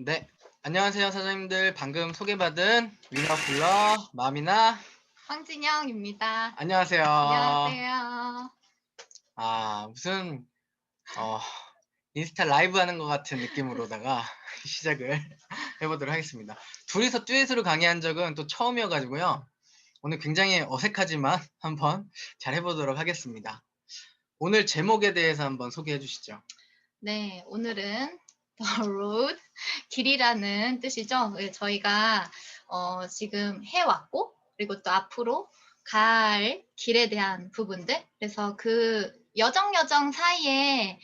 네, 안녕하세요 사장님들. 방금 소개받은 위너블러 마미나. 황진영입니다. 안녕하세요. 안녕하세요. 무슨 어, 인스타 라이브 하는 것 같은 느낌으로다가 시작을 해보도록 하겠습니다. 둘이서 듀엣으로 강의한 적은 또 처음이어가지고요. 오늘 굉장히 어색하지만 한번 잘 해보도록 하겠습니다. 오늘 제목에 대해서 한번 소개해 주시죠. 네, 오늘은 The Road, 길이라는 뜻이죠. 예, 저희가 지금 해왔고, 그리고 또 앞으로 갈 길에 대한 부분들, 그래서 그 여정 사이에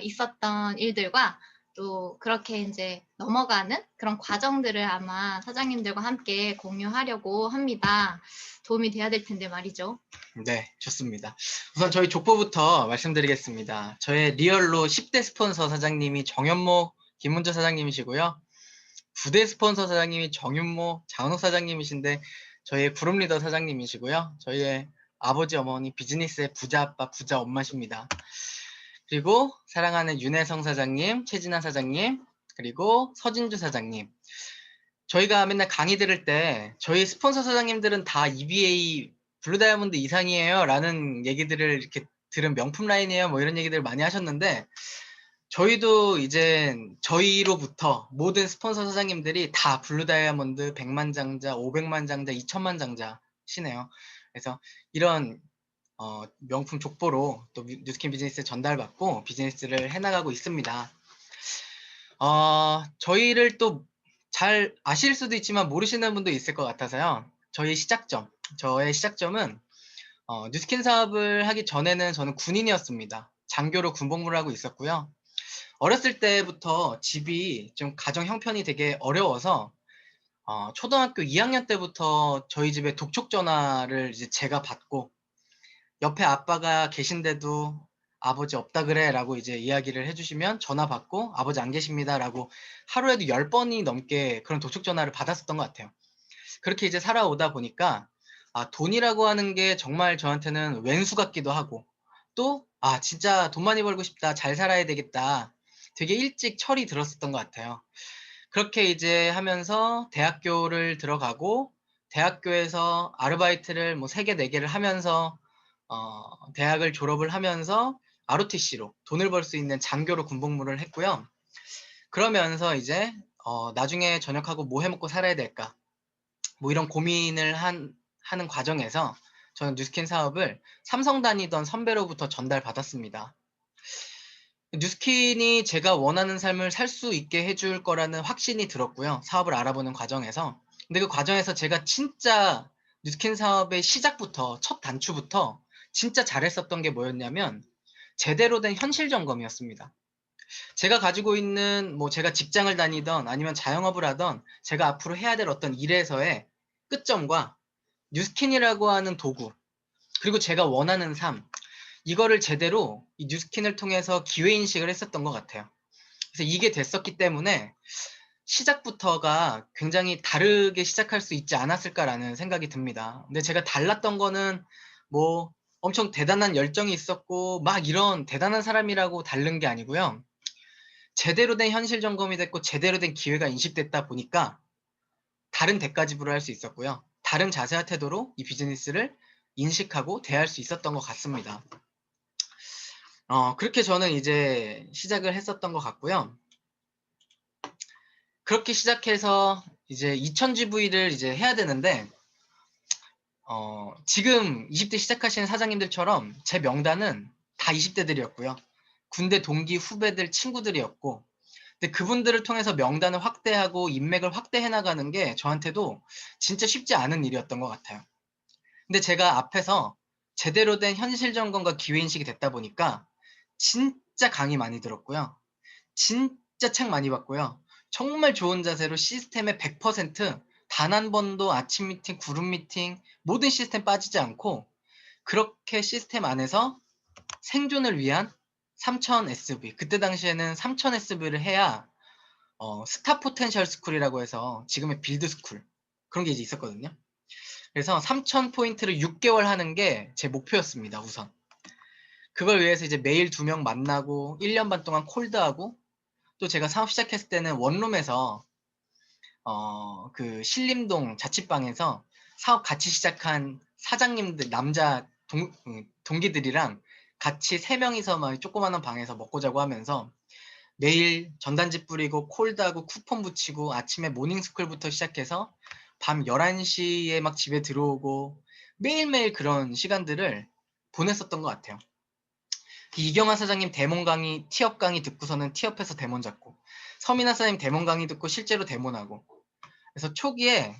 있었던 일들과 또 그렇게 이제 넘어가는 그런 과정들을 아마 사장님들과 함께 공유하려고 합니다. 도움이 돼야 될 텐데 말이죠. 네, 좋습니다. 우선 저희 족보부터 말씀드리겠습니다. 저의 리얼로 10대 스폰서 사장님이 정현모, 김문조 사장님이시고요. 부대 스폰서 사장님이 정윤모, 장은호 사장님이신데 저희의 그룹 리더 사장님이시고요. 저희의 아버지, 어머니, 비즈니스의 부자 아빠, 부자 엄마십니다. 그리고 사랑하는 윤혜성 사장님, 최진아 사장님, 그리고 서진주 사장님. 저희가 맨날 강의 들을 때 저희 스폰서 사장님들은 다 EBA 블루 다이아몬드 이상이에요 라는 얘기들을 이렇게 들은 명품 라인이에요 뭐 이런 얘기들을 많이 하셨는데, 저희도 이제 저희로부터 모든 스폰서 사장님들이 다 블루 다이아몬드 100만 장자, 500만 장자, 2천만 장자시네요. 그래서 이런 명품 족보로 또 뉴스킨 비즈니스에 전달받고 비즈니스를 해나가고 있습니다. 저희를 또 잘 아실 수도 있지만 모르시는 분도 있을 것 같아서요. 저의 시작점은 뉴스킨 사업을 하기 전에는 저는 군인이었습니다. 장교로 군복무를 하고 있었고요. 어렸을 때부터 집이 좀 가정 형편이 되게 어려워서 초등학교 2학년 때부터 저희 집에 독촉 전화를 이제 제가 받고, 옆에 아빠가 계신데도 아버지 없다 그래 라고 이제 이야기를 해주시면 전화 받고 아버지 안 계십니다 라고 하루에도 10번이 넘게 그런 도축 전화를 받았었던 것 같아요. 그렇게 이제 살아오다 보니까 돈이라고 하는 게 정말 저한테는 왼수 같기도 하고, 또 진짜 돈 많이 벌고 싶다, 잘 살아야 되겠다, 되게 일찍 철이 들었었던 것 같아요. 그렇게 이제 하면서 대학교를 들어가고, 대학교에서 아르바이트를 뭐 3개, 4개를 하면서 대학을 졸업을 하면서 ROTC로 돈을 벌 수 있는 장교로 군복무를 했고요. 그러면서 이제 나중에 전역하고 뭐 해먹고 살아야 될까, 뭐 이런 고민을 하는 과정에서 저는 뉴스킨 사업을 삼성 다니던 선배로부터 전달받았습니다. 뉴스킨이 제가 원하는 삶을 살 수 있게 해줄 거라는 확신이 들었고요. 사업을 알아보는 과정에서. 근데 그 과정에서 제가 진짜 뉴스킨 사업의 시작부터, 첫 단추부터 진짜 잘했었던 게 뭐였냐면 제대로 된 현실 점검이었습니다. 제가 가지고 있는, 뭐 제가 직장을 다니던 아니면 자영업을 하던 제가 앞으로 해야 될 어떤 일에서의 끝점과 뉴스킨이라고 하는 도구, 그리고 제가 원하는 삶, 이거를 제대로 이 뉴스킨을 통해서 기회인식을 했었던 것 같아요. 그래서 이게 됐었기 때문에 시작부터가 굉장히 다르게 시작할 수 있지 않았을까라는 생각이 듭니다. 근데 제가 달랐던 거는 뭐 엄청 대단한 열정이 있었고 막 이런 대단한 사람이라고 다른 게 아니고요. 제대로 된 현실 점검이 됐고 제대로 된 기회가 인식됐다 보니까 다른 대가 지불을 할 수 있었고요. 다른 자세와 태도로 이 비즈니스를 인식하고 대할 수 있었던 것 같습니다. 그렇게 저는 이제 시작을 했었던 것 같고요. 그렇게 시작해서 이제 2000GV를 이제 해야 되는데, 지금 20대 시작하시는 사장님들처럼 제 명단은 다 20대들이었고요. 군대 동기, 후배들, 친구들이었고, 근데 그분들을 통해서 명단을 확대하고 인맥을 확대해 나가는 게 저한테도 진짜 쉽지 않은 일이었던 것 같아요. 근데 제가 앞에서 제대로 된 현실 점검과 기회인식이 됐다 보니까 진짜 강의 많이 들었고요. 진짜 책 많이 봤고요. 정말 좋은 자세로 시스템에 100%단 한 번도 아침 미팅, 그룹 미팅, 모든 시스템 빠지지 않고 그렇게 시스템 안에서 생존을 위한 3000 SV, 그때 당시에는 3000 SV를 해야 스타 포텐셜 스쿨이라고 해서 지금의 빌드 스쿨, 그런 게 이제 있었거든요. 그래서 3000포인트를 6개월 하는 게 제 목표였습니다. 우선 그걸 위해서 이제 매일 2명 만나고 1년 반 동안 콜드하고 또 제가 사업 시작했을 때는 원룸에서 그 신림동 자취방에서 사업 같이 시작한 사장님들 남자 동기들이랑 같이 3명이서 막 조그마한 방에서 먹고 자고 하면서 매일 전단지 뿌리고 콜드하고 쿠폰 붙이고 아침에 모닝스쿨부터 시작해서 밤 11시에 막 집에 들어오고 매일매일 그런 시간들을 보냈었던 것 같아요. 이경화 사장님 데몬 강의, 티업 강의 듣고서는 티업해서 데몬 잡고, 서민아 사장님 데몬 강의 듣고 실제로 데몬하고. 그래서 초기에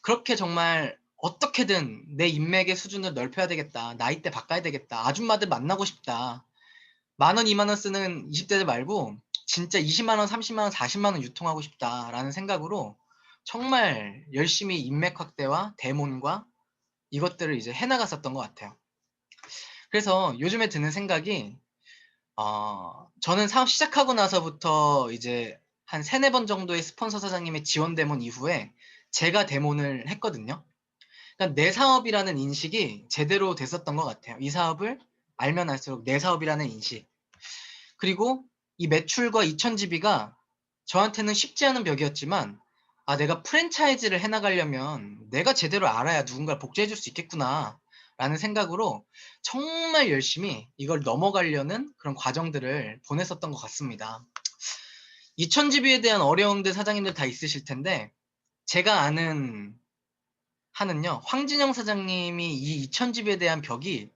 그렇게 정말 어떻게든 내 인맥의 수준을 넓혀야 되겠다. 나이대 바꿔야 되겠다. 아줌마들 만나고 싶다. 10,000원, 20,000원 쓰는 20대들 말고 진짜 20만원, 30만원, 40만원 유통하고 싶다라는 생각으로 정말 열심히 인맥 확대와 데몬과 이것들을 이제 해나갔었던 것 같아요. 그래서 요즘에 드는 생각이 저는 사업 시작하고 나서부터 이제 한 3-4번 정도의 스폰서 사장님의 지원 데몬 이후에 제가 데몬을 했거든요. 그러니까 내 사업이라는 인식이 제대로 됐었던 것 같아요. 이 사업을 알면 알수록 내 사업이라는 인식. 그리고 이 매출과 2000GB가 저한테는 쉽지 않은 벽이었지만 내가 프랜차이즈를 해나가려면 내가 제대로 알아야 누군가를 복제해 줄 수 있겠구나 라는 생각으로 정말 열심히 이걸 넘어가려는 그런 과정들을 보냈었던 것 같습니다. 2000GB에 대한 어려움들 사장님들 다 있으실 텐데 제가 아는 한은요, 황진영 사장님이 이 2000GB에 대한 벽이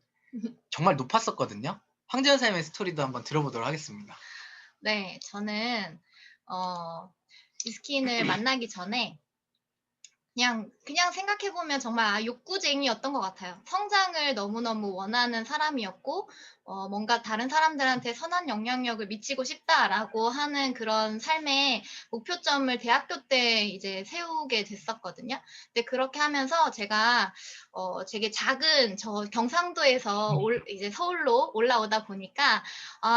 정말 높았었거든요. 황진영 사장님의 스토리도 한번 들어보도록 하겠습니다. 네, 저는 이스킨을 만나기 전에 그냥 생각해보면 정말 욕구쟁이였던 것 같아요. 성장을 너무너무 원하는 사람이었고, 뭔가 다른 사람들한테 선한 영향력을 미치고 싶다라고 하는 그런 삶의 목표점을 대학교 때 이제 세우게 됐었거든요. 근데 그렇게 하면서 제가, 되게 작은 경상도에서 이제 서울로 올라오다 보니까,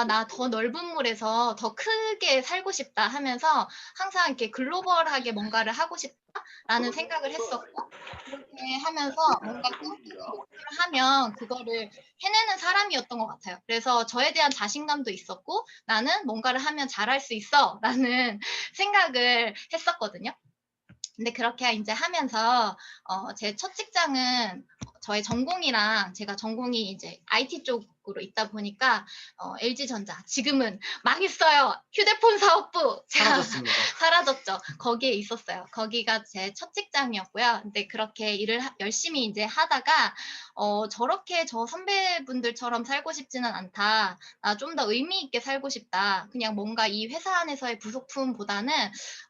나 더 넓은 물에서 더 크게 살고 싶다 하면서 항상 이렇게 글로벌하게 뭔가를 하고 싶다. 라는 생각을 했었고, 그렇게 하면서 뭔가 꿈꾸고 목표를 하면 그거를 해내는 사람이었던 것 같아요. 그래서 저에 대한 자신감도 있었고, 나는 뭔가를 하면 잘할 수 있어 라는 생각을 했었거든요. 근데 그렇게 이제 하면서 제 첫 직장은 저의 전공이랑 제가 전공이 이제 IT 쪽으로 있다 보니까 LG전자 지금은 망했어요. 휴대폰 사업부 사라졌습니다. 사라졌죠. 거기에 있었어요. 거기가 제 첫 직장이었고요. 근데 그렇게 일을 열심히 이제 하다가 저렇게 저 선배분들처럼 살고 싶지는 않다. 좀 더 의미 있게 살고 싶다. 그냥 뭔가 이 회사 안에서의 부속품보다는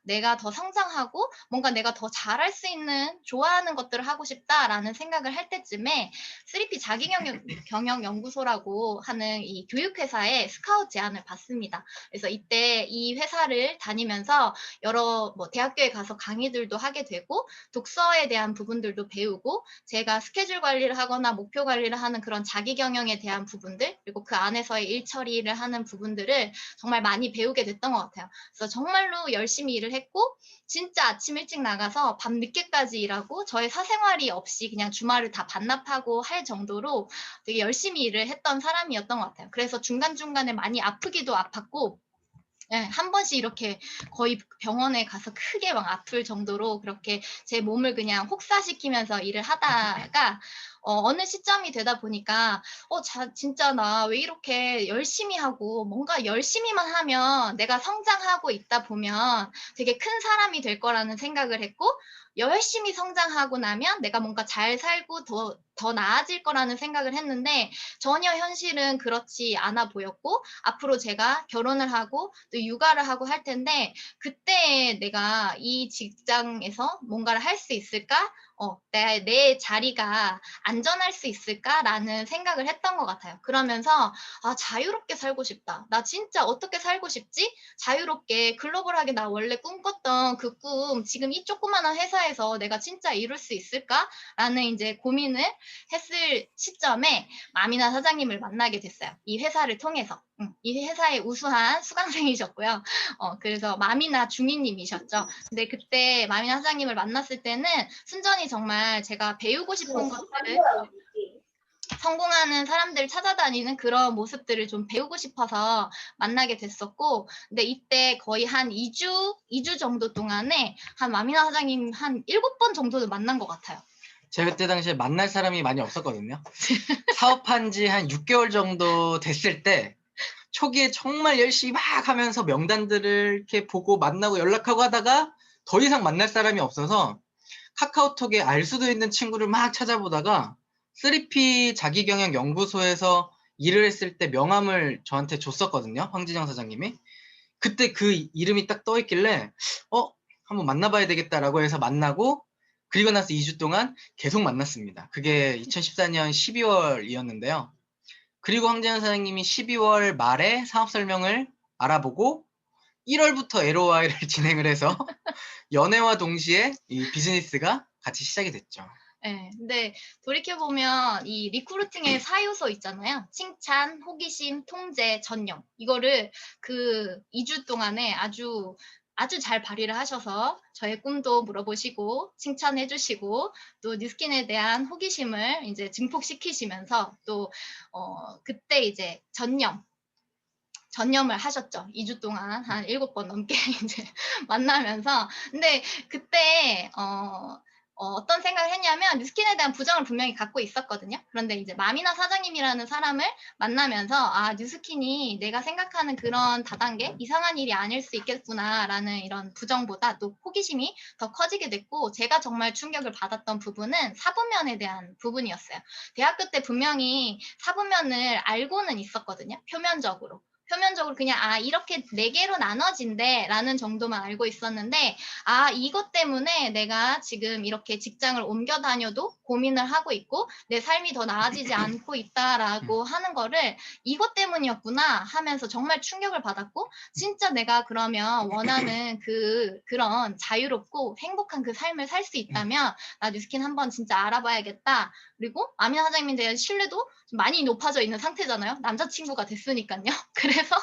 내가 더 성장하고 뭔가 내가 더 잘할 수 있는 좋아하는 것들을 하고 싶다라는 생각을 할 때쯤에 3P 자기경영연구소라고 하는 이 교육회사에 스카우트 제안을 받습니다. 그래서 이때 이 회사를 다니면서 여러 대학교에 가서 강의들도 하게 되고 독서에 대한 부분들도 배우고 제가 스케줄 관리를 하거나 목표 관리를 하는 그런 자기경영에 대한 부분들 그리고 그 안에서의 일 처리를 하는 부분들을 정말 많이 배우게 됐던 것 같아요. 그래서 정말로 열심히 일을 했고 진짜 아침 일찍 나가서 밤 늦게까지 일하고 저의 사생활이 없이 그냥 주말을 다 반납하고 할 정도로 되게 열심히 일을 했던 사람이었던 것 같아요. 그래서 중간중간에 많이 아프기도 아팠고 네, 한 번씩 이렇게 거의 병원에 가서 크게 막 아플 정도로 그렇게 제 몸을 그냥 혹사시키면서 일을 하다가 어느 시점이 되다 보니까 진짜 나 왜 이렇게 열심히 하고 뭔가 열심히만 하면 내가 성장하고 있다 보면 되게 큰 사람이 될 거라는 생각을 했고 열심히 성장하고 나면 내가 뭔가 잘 살고 더 나아질 거라는 생각을 했는데 전혀 현실은 그렇지 않아 보였고 앞으로 제가 결혼을 하고 또 육아를 하고 할 텐데 그때 내가 이 직장에서 뭔가를 할 수 있을까? 내 자리가 안전할 수 있을까라는 생각을 했던 것 같아요. 그러면서 자유롭게 살고 싶다. 나 진짜 어떻게 살고 싶지? 자유롭게 글로벌하게 나 원래 꿈꿨던 그 꿈 지금 이 조그마한 회사에서 내가 진짜 이룰 수 있을까라는 이제 고민을 했을 시점에 마미나 사장님을 만나게 됐어요. 이 회사를 통해서. 이 회사의 우수한 수강생이셨고요. 그래서 마미나 중위님이셨죠. 근데 그때 마미나 사장님을 만났을 때는 순전히 정말 제가 배우고 싶은 것들을 성공하는 사람들 찾아다니는 그런 모습들을 좀 배우고 싶어서 만나게 됐었고, 근데 이때 거의 한 2주 정도 동안에 한 마미나 사장님 한 7번 정도는 만난 것 같아요. 제가 그때 당시에 만날 사람이 많이 없었거든요. 사업한 지 한 6개월 정도 됐을 때 초기에 정말 열심히 막 하면서 명단들을 이렇게 보고 만나고 연락하고 하다가 더 이상 만날 사람이 없어서 카카오톡에 알 수도 있는 친구를 막 찾아보다가 3P 자기경영연구소에서 일을 했을 때 명함을 저한테 줬었거든요. 황진영 사장님이. 그때 그 이름이 딱 떠있길래 한번 만나봐야 되겠다라고 해서 만나고, 그리고 나서 2주 동안 계속 만났습니다. 그게 2014년 12월이었는데요. 그리고 황재현 사장님이 12월 말에 사업 설명을 알아보고 1월부터 LOI를 진행을 해서 연애와 동시에 이 비즈니스가 같이 시작이 됐죠. 네, 근데 돌이켜보면 이 리크루팅의 4요소 있잖아요. 칭찬, 호기심, 통제, 전념. 이거를 그 2주 동안에 아주 잘 발휘를 하셔서 저의 꿈도 물어보시고 칭찬해 주시고 또 뉴스킨에 대한 호기심을 이제 증폭시키시면서 또 그때 이제 전념을 하셨죠. 2주 동안 한 7번 넘게 이제 만나면서. 근데 그때 어떤 생각을 했냐면 뉴스킨에 대한 부정을 분명히 갖고 있었거든요. 그런데 이제 마미나 사장님이라는 사람을 만나면서 아, 뉴스킨이 내가 생각하는 그런 다단계 이상한 일이 아닐 수 있겠구나라는 이런 부정보다 또 호기심이 더 커지게 됐고, 제가 정말 충격을 받았던 부분은 사부면에 대한 부분이었어요. 대학교 때 분명히 사부면을 알고는 있었거든요. 표면적으로 그냥 아, 이렇게 4개로 나눠진대 라는 정도만 알고 있었는데, 아, 이것 때문에 내가 지금 이렇게 직장을 옮겨 다녀도 고민을 하고 있고 내 삶이 더 나아지지 않고 있다라고 하는 거를 이것 때문이었구나 하면서 정말 충격을 받았고, 진짜 내가 그러면 원하는 그런 자유롭고 행복한 그 삶을 살 수 있다면 나 뉴스킨 한번 진짜 알아봐야겠다. 그리고 아미나 사장님에 대한 신뢰도 좀 많이 높아져 있는 상태잖아요. 남자친구가 됐으니까요. 그래서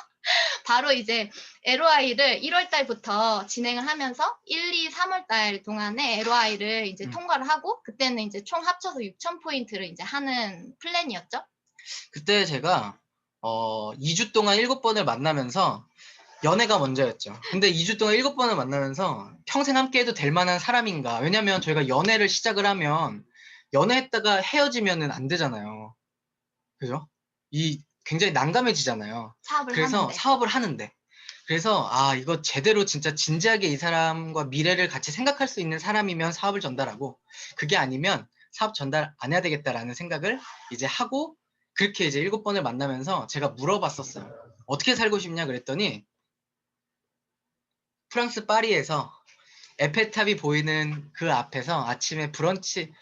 바로 이제 LOI를 1월 달부터 진행을 하면서 1, 2, 3월 달 동안에 LOI를 이제 통과를 하고, 그때는 이제 총 합쳐서 6,000포인트를 이제 하는 플랜이었죠. 그때 제가 2주 동안 7번을 만나면서 연애가 먼저였죠. 근데 2주 동안 7번을 만나면서 평생 함께해도 될 만한 사람인가? 왜냐면 저희가 연애를 시작을 하면 연애했다가 헤어지면은 안 되잖아요. 그죠? 굉장히 난감해지잖아요. 사업을 그래서 하는데. 사업을 하는데. 그래서 이거 제대로 진짜 진지하게 이 사람과 미래를 같이 생각할 수 있는 사람이면 사업을 전달하고, 그게 아니면 사업 전달 안 해야 되겠다라는 생각을 이제 하고, 그렇게 이제 7번을 만나면서 제가 물어봤었어요. 어떻게 살고 싶냐 그랬더니 프랑스 파리에서 에펠탑이 보이는 그 앞에서 아침에 브런치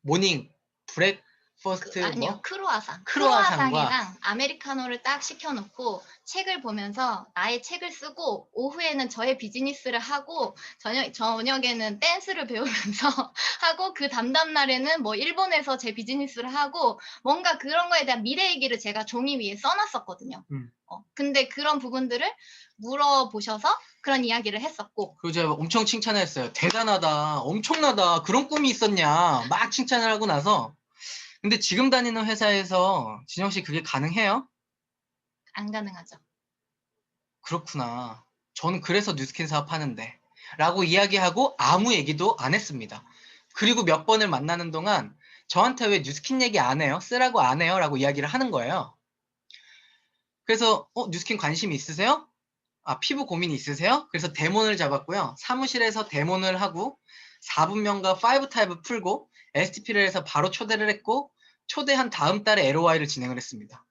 모닝 브렉퍼스트 아니요, 크로아상과 크로아상이랑 아메리카노를 딱 시켜놓고 책을 보면서 나의 책을 쓰고, 오후에는 저의 비즈니스를 하고, 저녁에는 댄스를 배우면서 하고, 그 다음날에는 뭐 일본에서 제 비즈니스를 하고, 뭔가 그런 거에 대한 미래 얘기를 제가 종이 위에 써놨었거든요. 근데 그런 부분들을 물어보셔서 그런 이야기를 했었고, 그리고 제가 엄청 칭찬을 했어요. 대단하다, 엄청나다, 그런 꿈이 있었냐 막 칭찬을 하고 나서, 근데 지금 다니는 회사에서 진영 씨 그게 가능해요? 안 가능하죠. 그렇구나. 저는 그래서 뉴스킨 사업하는데 라고 이야기하고 아무 얘기도 안 했습니다. 그리고 몇 번을 만나는 동안 저한테 왜 뉴스킨 얘기 안 해요? 쓰라고 안 해요? 라고 이야기를 하는 거예요. 그래서 뉴스킨 관심 있으세요? 피부 고민 있으세요? 그래서 데몬을 잡았고요. 사무실에서 데몬을 하고 4분면과 5타입을 풀고 STP를 해서 바로 초대를 했고, 초대한 다음 달에 LOI를 진행을 했습니다.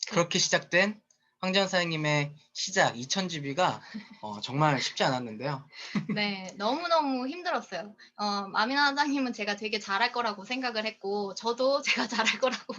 그렇게 시작된 황재현 사장님의 시작 2000GB가 정말 쉽지 않았는데요. 네, 너무너무 힘들었어요. 마미나 사장님은 제가 되게 잘할 거라고 생각을 했고, 저도 제가 잘할 거라고,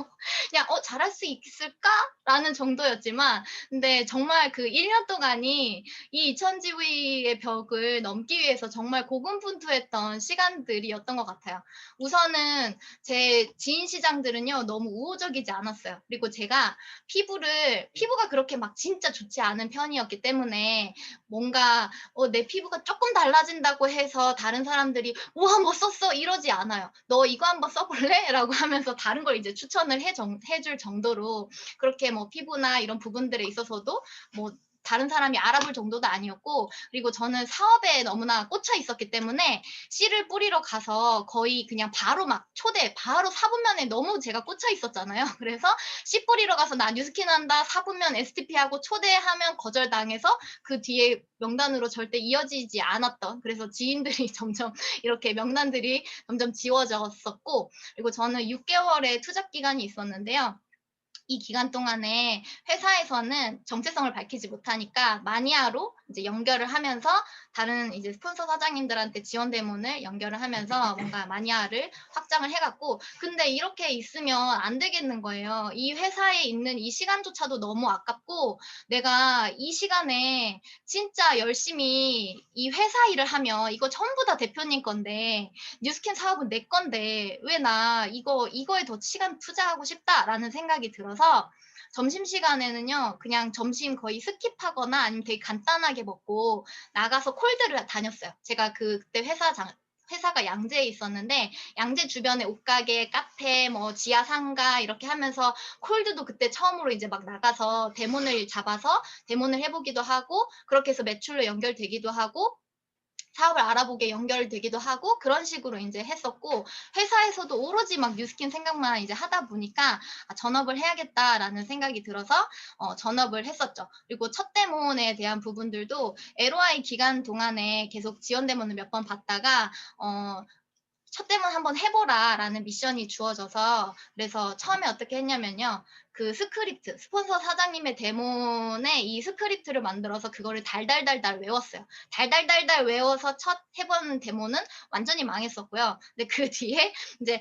그냥, 잘할 수 있을까? 라는 정도였지만, 근데 정말 그 1년 동안이 이 2000GV의 벽을 넘기 위해서 정말 고군분투했던 시간들이었던 것 같아요. 우선은 제 지인 시장들은요, 너무 우호적이지 않았어요. 그리고 제가 피부가 그렇게 막 진짜 좋지 않은 편이었기 때문에 뭔가 내 피부가 조금 달라진다고 해서 다른 사람들이 "우와 뭐 썼어." 이러지 않아요. "너 이거 한번 써 볼래?" 라고 하면서 다른 걸 이제 추천을 해줄 정도로 그렇게 뭐 피부나 이런 부분들에 있어서도 뭐 다른 사람이 알아볼 정도도 아니었고, 그리고 저는 사업에 너무나 꽂혀 있었기 때문에 씨를 뿌리러 가서 거의 그냥 바로 막 바로 사분면에 너무 제가 꽂혀 있었잖아요. 그래서 씨 뿌리러 가서 "나 뉴스킨 한다." 사분면 STP 하고 초대하면 거절당해서 그 뒤에 명단으로 절대 이어지지 않았던, 그래서 지인들이 점점 이렇게 명단들이 점점 지워졌었고, 그리고 저는 6개월의 투잡 기간이 있었는데요. 이 기간 동안에 회사에서는 정체성을 밝히지 못하니까 마니아로 이제 연결을 하면서 다른 이제 스폰서 사장님들한테 지원 대문을 연결을 하면서 뭔가 마니아를 확장을 해갔고, 근데 이렇게 있으면 안 되겠는 거예요. 이 회사에 있는 이 시간조차도 너무 아깝고, 내가 이 시간에 진짜 열심히 이 회사 일을 하면 이거 전부 다 대표님 건데 뉴스킨 사업은 내 건데 왜 나 이거에 더 시간 투자하고 싶다라는 생각이 들어서 점심시간에는요, 그냥 점심 거의 스킵하거나 아니면 되게 간단하게 먹고 나가서 콜드를 다녔어요. 제가 그때 회사가 양재에 있었는데 양재 주변에 옷가게, 카페, 뭐 지하 상가 이렇게 하면서 콜드도 그때 처음으로 이제 막 나가서 데모를 잡아서 데모를 해보기도 하고, 그렇게 해서 매출로 연결되기도 하고 사업을 알아보게 연결되기도 하고, 그런 식으로 이제 했었고, 회사에서도 오로지 막 뉴스킨 생각만 이제 하다 보니까 전업을 해야겠다라는 생각이 들어서 전업을 했었죠. 그리고 첫 데모에 대한 부분들도 LOI 기간 동안에 계속 지원 데모를 몇 번 받다가 첫 데모 한번 해보라라는 미션이 주어져서, 그래서 처음에 어떻게 했냐면요. 그 스크립트, 스폰서 사장님의 데모에 이 스크립트를 만들어서 그거를 달달달달 외웠어요. 달달달달 외워서 첫 해본 데모는 완전히 망했었고요. 근데 그 뒤에 이제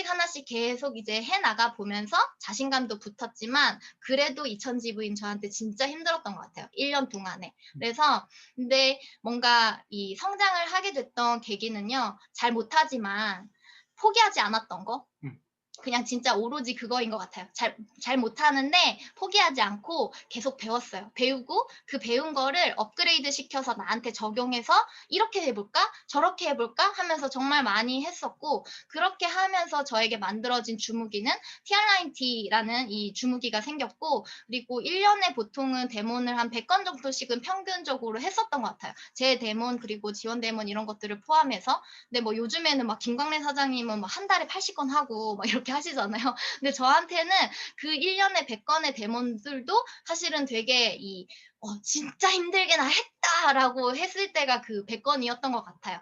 하나씩 계속 이제 해나가 보면서 자신감도 붙었지만, 그래도 2000GV인 저한테 진짜 힘들었던 것 같아요. 1년 동안에. 그래서 근데 뭔가 이 성장을 하게 됐던 계기는요, 잘 못하지만 포기하지 않았던 거. 그냥 진짜 오로지 그거인 것 같아요. 잘 못하는데 포기하지 않고 계속 배웠어요. 배우고 그 배운 거를 업그레이드 시켜서 나한테 적용해서 이렇게 해볼까? 저렇게 해볼까? 하면서 정말 많이 했었고, 그렇게 하면서 저에게 만들어진 주무기는 TR90라는 이 주무기가 생겼고, 그리고 1년에 보통은 데모를 한 100건 정도씩은 평균적으로 했었던 것 같아요. 제 데몬 그리고 지원 데몬 이런 것들을 포함해서. 근데 뭐 요즘에는 막 김광래 사장님은 막 한 달에 80건 하고 막 이렇게 하시잖아요. 근데 저한테는 그 1년에 100건의 데몬들도 사실은 되게 진짜 힘들게 나 했다라고 했을 때가 그 100건이었던 것 같아요.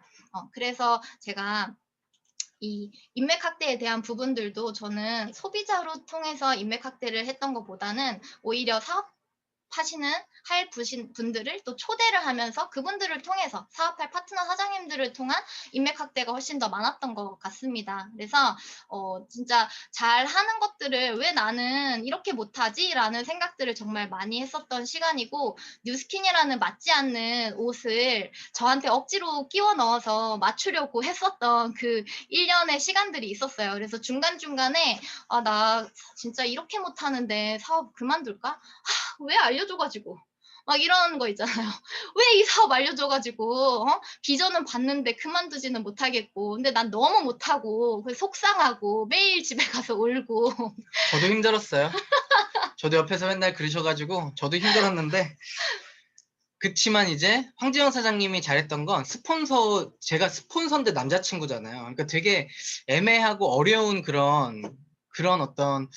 그래서 제가 이 인맥 확대에 대한 부분들도 저는 소비자로 통해서 인맥 확대를 했던 것보다는 오히려 할 분들을 또 초대를 하면서 그분들을 통해서 사업할 파트너 사장님들을 통한 인맥 확대가 훨씬 더 많았던 것 같습니다. 그래서 진짜 잘하는 것들을 왜 나는 이렇게 못하지? 라는 생각들을 정말 많이 했었던 시간이고, 뉴스킨이라는 맞지 않는 옷을 저한테 억지로 끼워 넣어서 맞추려고 했었던 그 1년의 시간들이 있었어요. 그래서 중간중간에 나 진짜 이렇게 못하는데 사업 그만둘까? 왜 알려줘가지고 막 이런 거 있잖아요. 왜 이 사업 알려줘가지고 비전은 봤는데 그만두지는 못하겠고, 근데 난 너무 못하고 그래서 속상하고 매일 집에 가서 울고. 저도 힘들었어요. 저도 옆에서 맨날 그러셔가지고 저도 힘들었는데, 그치만 이제 황지영 사장님이 잘했던 건 제가 스폰서인데 남자친구잖아요. 그러니까 되게 애매하고 어려운 그런 어떤,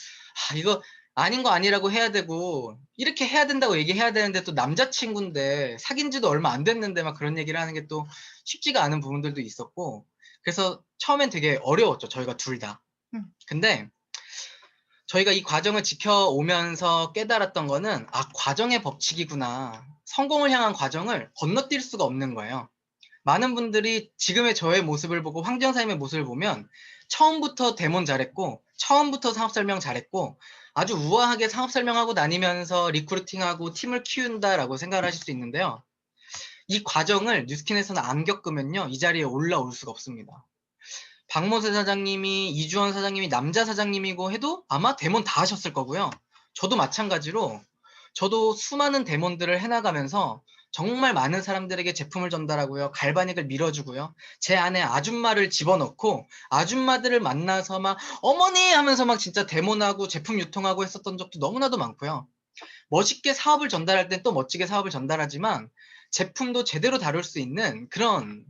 이거 아닌 거 아니라고 해야 되고, 이렇게 해야 된다고 얘기해야 되는데 또 남자친구인데 사귄 지도 얼마 안 됐는데 막 그런 얘기를 하는 게 또 쉽지가 않은 부분들도 있었고, 그래서 처음엔 되게 어려웠죠. 저희가 둘 다. 근데 저희가 이 과정을 지켜오면서 깨달았던 거는, 과정의 법칙이구나. 성공을 향한 과정을 건너뛸 수가 없는 거예요. 많은 분들이 지금의 저의 모습을 보고 황정사님의 모습을 보면 처음부터 데몬 잘했고, 처음부터 사업 설명 잘했고, 아주 우아하게 사업 설명하고 다니면서 리크루팅하고 팀을 키운다라고 생각을 하실 수 있는데요. 이 과정을 뉴스킨에서는 안 겪으면요, 이 자리에 올라올 수가 없습니다. 박모세 사장님이, 이주원 사장님이 남자 사장님이고 해도 아마 데몬 다 하셨을 거고요. 저도 마찬가지로 저도 수많은 데몬들을 해나가면서 정말 많은 사람들에게 제품을 전달하고요. 갈바닉을 밀어주고요. 제 안에 아줌마를 집어넣고 아줌마들을 만나서 막 어머니 하면서 막 진짜 데몬하고 제품 유통하고 했었던 적도 너무나도 많고요. 멋있게 사업을 전달할 땐 또 멋지게 사업을 전달하지만 제품도 제대로 다룰 수 있는 그런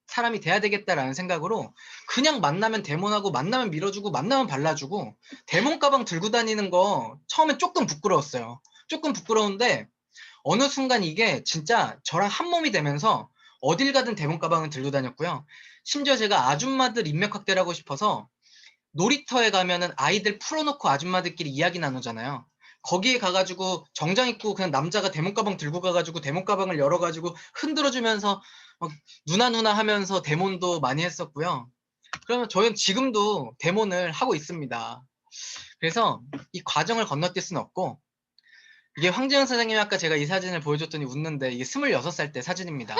사람이 돼야 되겠다라는 생각으로 그냥 만나면 데몬하고 만나면 밀어주고 만나면 발라주고 데몬 가방 들고 다니는 거 처음엔 조금 부끄러웠어요. 조금 부끄러운데 어느 순간 이게 진짜 저랑 한 몸이 되면서 어딜 가든 데몬 가방을 들고 다녔고요. 심지어 제가 아줌마들 인맥 확대를 하고 싶어서 놀이터에 가면은 아이들 풀어놓고 아줌마들끼리 이야기 나누잖아요. 거기에 가가지고 정장 입고 그냥 남자가 데몬 가방 들고 가가지고 데몬 가방을 열어가지고 흔들어주면서 막 누나 누나 하면서 데몬도 많이 했었고요. 그러면 저희는 지금도 데몬을 하고 있습니다. 그래서 이 과정을 건너뛸 수는 없고 이게 황재현 사장님이 아까 제가 이 사진을 보여줬더니 웃는데 이게 26살 때 사진입니다.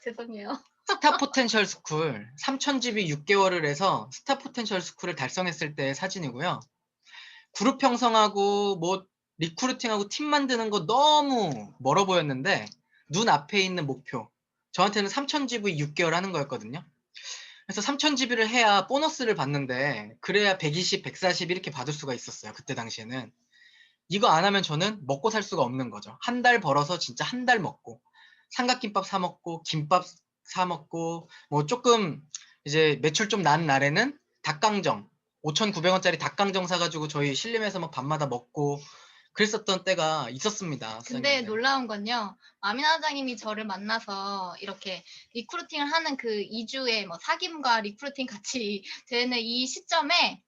죄송해요. 스타 포텐셜 스쿨 3000집이 6개월을 해서 스타 포텐셜 스쿨을 달성했을 때의 사진이고요. 그룹 형성하고 뭐 리크루팅하고 팀 만드는 거 너무 멀어 보였는데 눈앞에 있는 목표 저한테는 3000집이 6개월 하는 거였거든요. 그래서 3000집을 해야 보너스를 받는데 그래야 120, 140 이렇게 받을 수가 있었어요. 그때 당시에는. 이거 안 하면 저는 먹고 살 수가 없는 거죠. 한 달 벌어서 진짜 한 달 먹고 삼각김밥 사 먹고 김밥 사 먹고 뭐 조금 이제 매출 좀 난 날에는 닭강정 5,900원짜리 닭강정 사가지고 저희 신림에서 막 밤마다 먹고 그랬었던 때가 있었습니다. 근데 사장님들. 놀라운 건요. 마민 사장님이 저를 만나서 이렇게 리크루팅을 하는 그 2주에 뭐 사귐과 리크루팅 같이 되는 이 시점에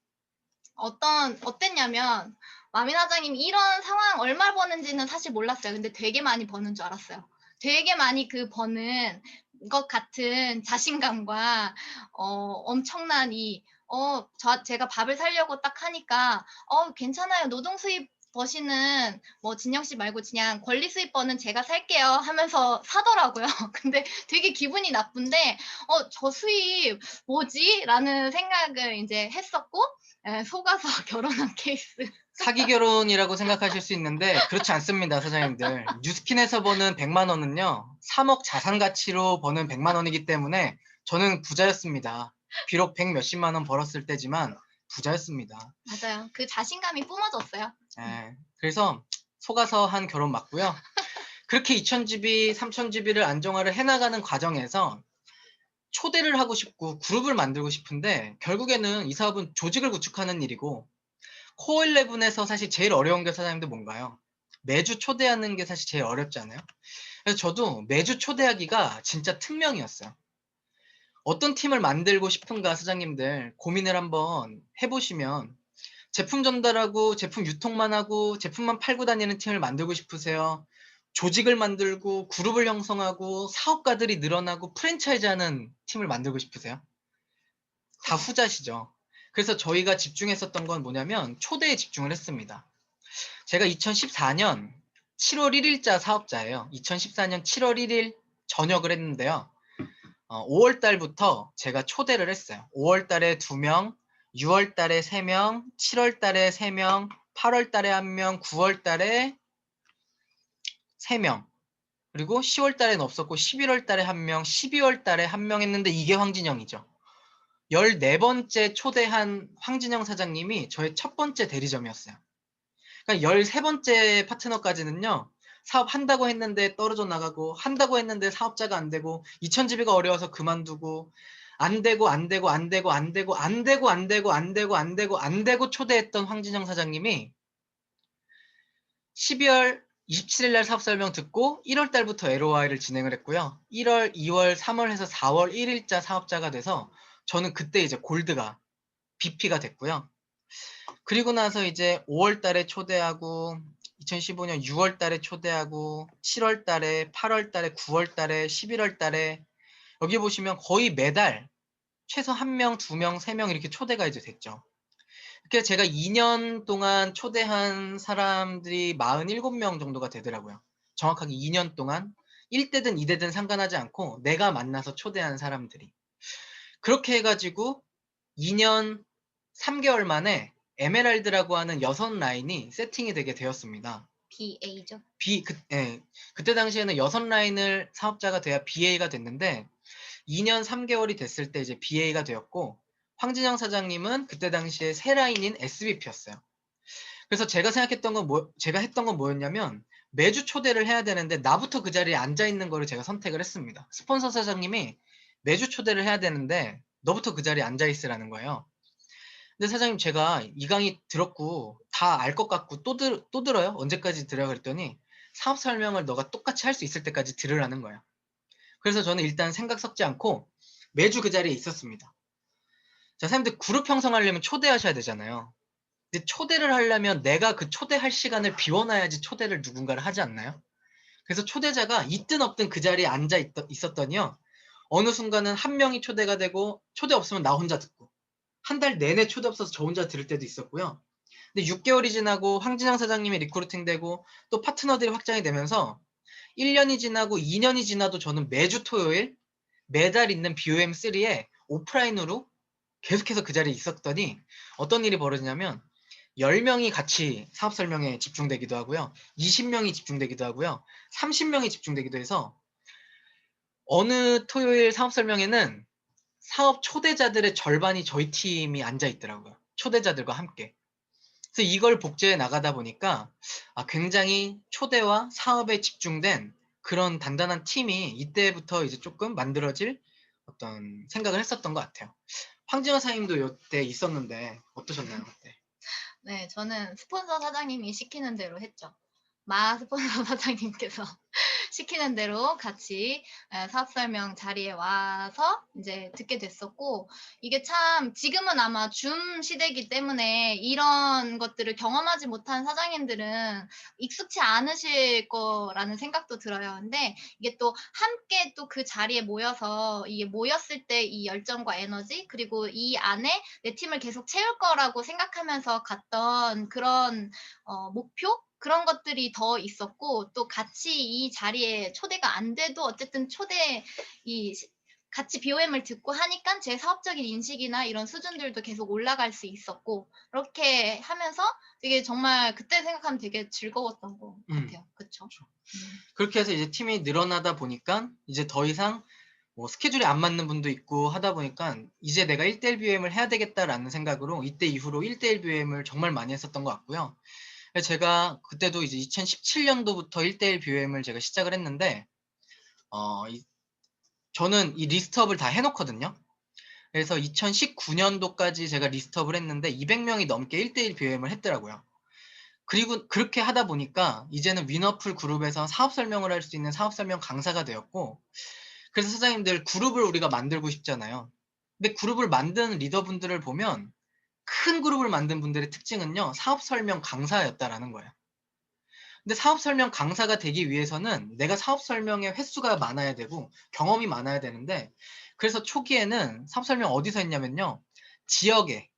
어땠냐면 마민 사장님이 이런 상황 얼마 버는지는 사실 몰랐어요. 근데 되게 많이 버는 줄 알았어요. 되게 많이 그 버는 것 같은 자신감과 엄청난 제가 밥을 사려고 딱 하니까 괜찮아요. 노동 수입 버시는 뭐 진영 씨 말고 그냥 권리 수입 버는 제가 살게요 하면서 사더라고요. 근데 되게 기분이 나쁜데 저 수입 뭐지? 라는 생각을 이제 했었고 속아서 결혼한 케이스. 사기 결혼이라고 생각하실 수 있는데 그렇지 않습니다. 사장님들. 뉴스킨에서 버는 100만 원은요. 3억 자산 가치로 버는 100만 원이기 때문에 저는 부자였습니다. 비록 100 몇십만 원 벌었을 때지만 부자였습니다. 맞아요. 그 자신감이 뿜어졌어요. 그래서 속아서 한 결혼 맞고요. 그렇게 2000GB, 3000GB를 안정화를 해나가는 과정에서 초대를 하고 싶고 그룹을 만들고 싶은데 결국에는 이 사업은 조직을 구축하는 일이고 코어11에서 사실 제일 어려운 게 사장님들 뭔가요? 매주 초대하는 게 사실 제일 어렵지 않아요? 그래서 저도 매주 초대하기가 진짜 특명이었어요. 어떤 팀을 만들고 싶은가 사장님들 고민을 한번 해보시면 제품 전달하고 제품 유통만 하고 제품만 팔고 다니는 팀을 만들고 싶으세요? 조직을 만들고 그룹을 형성하고 사업가들이 늘어나고 프랜차이즈 하는 팀을 만들고 싶으세요? 다 후자시죠. 그래서 저희가 집중했었던 건 뭐냐면 초대에 집중을 했습니다. 제가 2014년 7월 1일자 사업자예요. 2014년 7월 1일 전역을 했는데요. 5월 달부터 제가 초대를 했어요. 5월 달에 2명, 6월 달에 3명, 7월 달에 3명, 8월 달에 1명, 9월 달에 3명, 그리고 10월 달에는 없었고 11월 달에 1명, 12월 달에 1명 했는데 이게 황진영이죠. 14번째 초대한 황진영 사장님이 저의 첫 번째 대리점이었어요. 그러니까 13번째 파트너까지는요. 사업한다고 했는데 떨어져 나가고 한다고 했는데 사업자가 안 되고 2000집이가 어려워서 그만두고 안 되고 안 되고 안 되고 안 되고 안 되고 안 되고 안 되고 안 되고 안 되고 초대했던 황진영 사장님이 12월 27일 날 사업 설명 듣고 1월 달부터 LOI를 진행을 했고요. 1월, 2월, 3월 해서 4월 1일자 사업자가 돼서 저는 그때 이제 골드가 BP가 됐고요. 그리고 나서 이제 5월 달에 초대하고 2015년 6월 달에 초대하고 7월 달에 8월 달에 9월 달에 11월 달에 여기 보시면 거의 매달 최소 1명, 2명, 3명 이렇게 초대가 이제 됐죠. 이렇게 제가 2년 동안 초대한 사람들이 47명 정도가 되더라고요. 정확하게 2년 동안 1대든 2대든 상관하지 않고 내가 만나서 초대한 사람들이. 그렇게 해가지고 2년 3개월 만에 에메랄드라고 하는 6라인이 세팅이 되게 되었습니다. BA죠. 예, 그때 당시에는 6라인을 사업자가 돼야 BA가 됐는데 2년 3개월이 됐을 때 이제 BA가 되었고 황진영 사장님은 그때 당시에 새 라인인 SVP였어요. 그래서 제가 했던 건 뭐였냐면 매주 초대를 해야 되는데 나부터 그 자리에 앉아 있는 거를 제가 선택을 했습니다. 스폰서 사장님이 매주 초대를 해야 되는데 너부터 그 자리에 앉아 있으라는 거예요. 근데 사장님 제가 이 강의 들었고 다 알 것 같고 또 들어요? 언제까지 들어요? 그랬더니 사업 설명을 너가 똑같이 할 수 있을 때까지 들으라는 거예요. 그래서 저는 일단 생각 섞지 않고 매주 그 자리에 있었습니다. 자, 사장님들 그룹 형성하려면 초대하셔야 되잖아요. 근데 초대를 하려면 내가 그 초대할 시간을 비워놔야지 초대를 누군가를 하지 않나요? 그래서 초대자가 있든 없든 그 자리에 앉아 있었더니요. 어느 순간은 한 명이 초대가 되고 초대 없으면 나 혼자 듣고 한 달 내내 초대 없어서 저 혼자 들을 때도 있었고요. 근데 6개월이 지나고 황진영 사장님이 리크루팅 되고 또 파트너들이 확장이 되면서 1년이 지나고 2년이 지나도 저는 매주 토요일 매달 있는 BOM3에 오프라인으로 계속해서 그 자리에 있었더니 어떤 일이 벌어지냐면 10명이 같이 사업 설명에 집중되기도 하고요. 20명이 집중되기도 하고요. 30명이 집중되기도 해서 어느 토요일 사업 설명에는 사업 초대자들의 절반이 저희 팀이 앉아 있더라고요. 초대자들과 함께. 그래서 이걸 복제해 나가다 보니까 굉장히 초대와 사업에 집중된 그런 단단한 팀이 이때부터 이제 조금 만들어질 어떤 생각을 했었던 것 같아요. 황진호 사님도 이때 있었는데 어떠셨나요? 그때? 네, 저는 스폰서 사장님이 시키는 대로 했죠. 마 스폰서 사장님께서 시키는 대로 같이 사업 설명 자리에 와서 이제 듣게 됐었고, 이게 참 지금은 아마 줌 시대이기 때문에 이런 것들을 경험하지 못한 사장님들은 익숙치 않으실 거라는 생각도 들어요. 근데 이게 또 함께 또 그 자리에 모여서 이게 모였을 때 이 열정과 에너지, 그리고 이 안에 내 팀을 계속 채울 거라고 생각하면서 갔던 그런 목표? 그런 것들이 더 있었고, 또 같이 이 자리에 초대가 안 돼도 어쨌든 이 같이 BOM을 듣고 하니까 제 사업적인 인식이나 이런 수준들도 계속 올라갈 수 있었고, 그렇게 하면서 되게 정말 그때 생각하면 되게 즐거웠던 것 같아요. 그쵸? 그렇죠. 그렇게 해서 이제 팀이 늘어나다 보니까 이제 더 이상 뭐 스케줄이 안 맞는 분도 있고 하다 보니까 이제 내가 1대1 BOM을 해야 되겠다라는 생각으로 이때 이후로 1대1 BOM을 정말 많이 했었던 것 같고요. 제가 그때도 이제 2017년도부터 1대1 BOM을 제가 시작을 했는데 저는 이 리스트업을 다 해놓거든요. 그래서 2019년도까지 제가 리스트업을 했는데 200명이 넘게 1대1 BOM을 했더라고요. 그리고 그렇게 하다 보니까 이제는 위너풀 그룹에서 사업 설명을 할 수 있는 사업 설명 강사가 되었고, 그래서 사장님들 그룹을 우리가 만들고 싶잖아요. 근데 그룹을 만든 리더분들을 보면 큰 그룹을 만든 분들의 특징은요, 사업 설명 강사였다라는 거예요. 근데 사업 설명 강사가 되기 위해서는 내가 사업 설명의 횟수가 많아야 되고 경험이 많아야 되는데, 그래서 초기에는 사업 설명 어디서 했냐면요, 지역에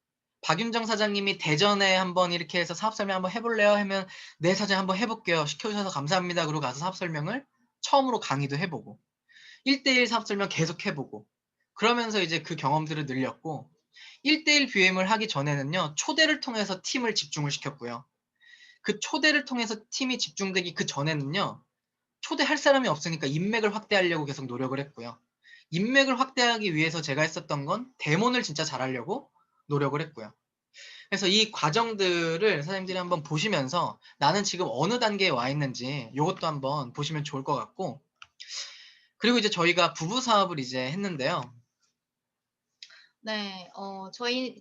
박윤정 사장님이 대전에 한번 이렇게 해서 사업 설명 한번 해볼래요? 하면 네 사장 한번 해볼게요. 시켜주셔서 감사합니다. 그러고 가서 사업 설명을 처음으로 강의도 해보고 1대1 사업 설명 계속 해보고 그러면서 이제 그 경험들을 늘렸고, 1대1 BM을 하기 전에는요, 초대를 통해서 팀을 집중을 시켰고요. 그 초대를 통해서 팀이 집중되기 그 전에는요, 초대할 사람이 없으니까 인맥을 확대하려고 계속 노력을 했고요. 인맥을 확대하기 위해서 제가 했었던 건 데모를 진짜 잘하려고 노력을 했고요. 그래서 이 과정들을 사장님들이 한번 보시면서 나는 지금 어느 단계에 와 있는지 이것도 한번 보시면 좋을 것 같고, 그리고 이제 저희가 부부 사업을 이제 했는데요. 네,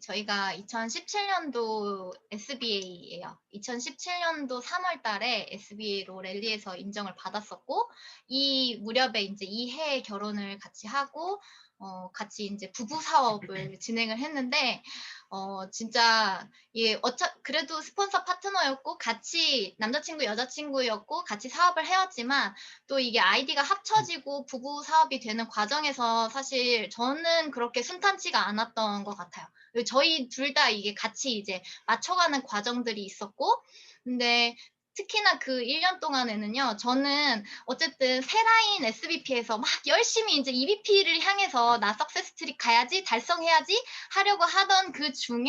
저희가 2017년도 SBA예요. 2017년도 3월 달에 SBA로 랠리에서 인정을 받았었고, 이 무렵에 이제 이 해에 결혼을 같이 하고, 같이 이제 부부 사업을 진행을 했는데, 진짜, 그래도 스폰서 파트너였고, 같이 남자친구, 여자친구였고, 같이 사업을 해왔지만, 또 이게 아이디가 합쳐지고 부부 사업이 되는 과정에서 사실 저는 그렇게 순탄치가 않았던 것 같아요. 저희 둘 다 이게 같이 이제 맞춰가는 과정들이 있었고, 근데 특히나 그 1년 동안에는요, 저는 어쨌든 새 라인 SBP에서 막 열심히 이제 EBP를 향해서 나 석세스 트릭 가야지, 달성해야지 하려고 하던 그 중에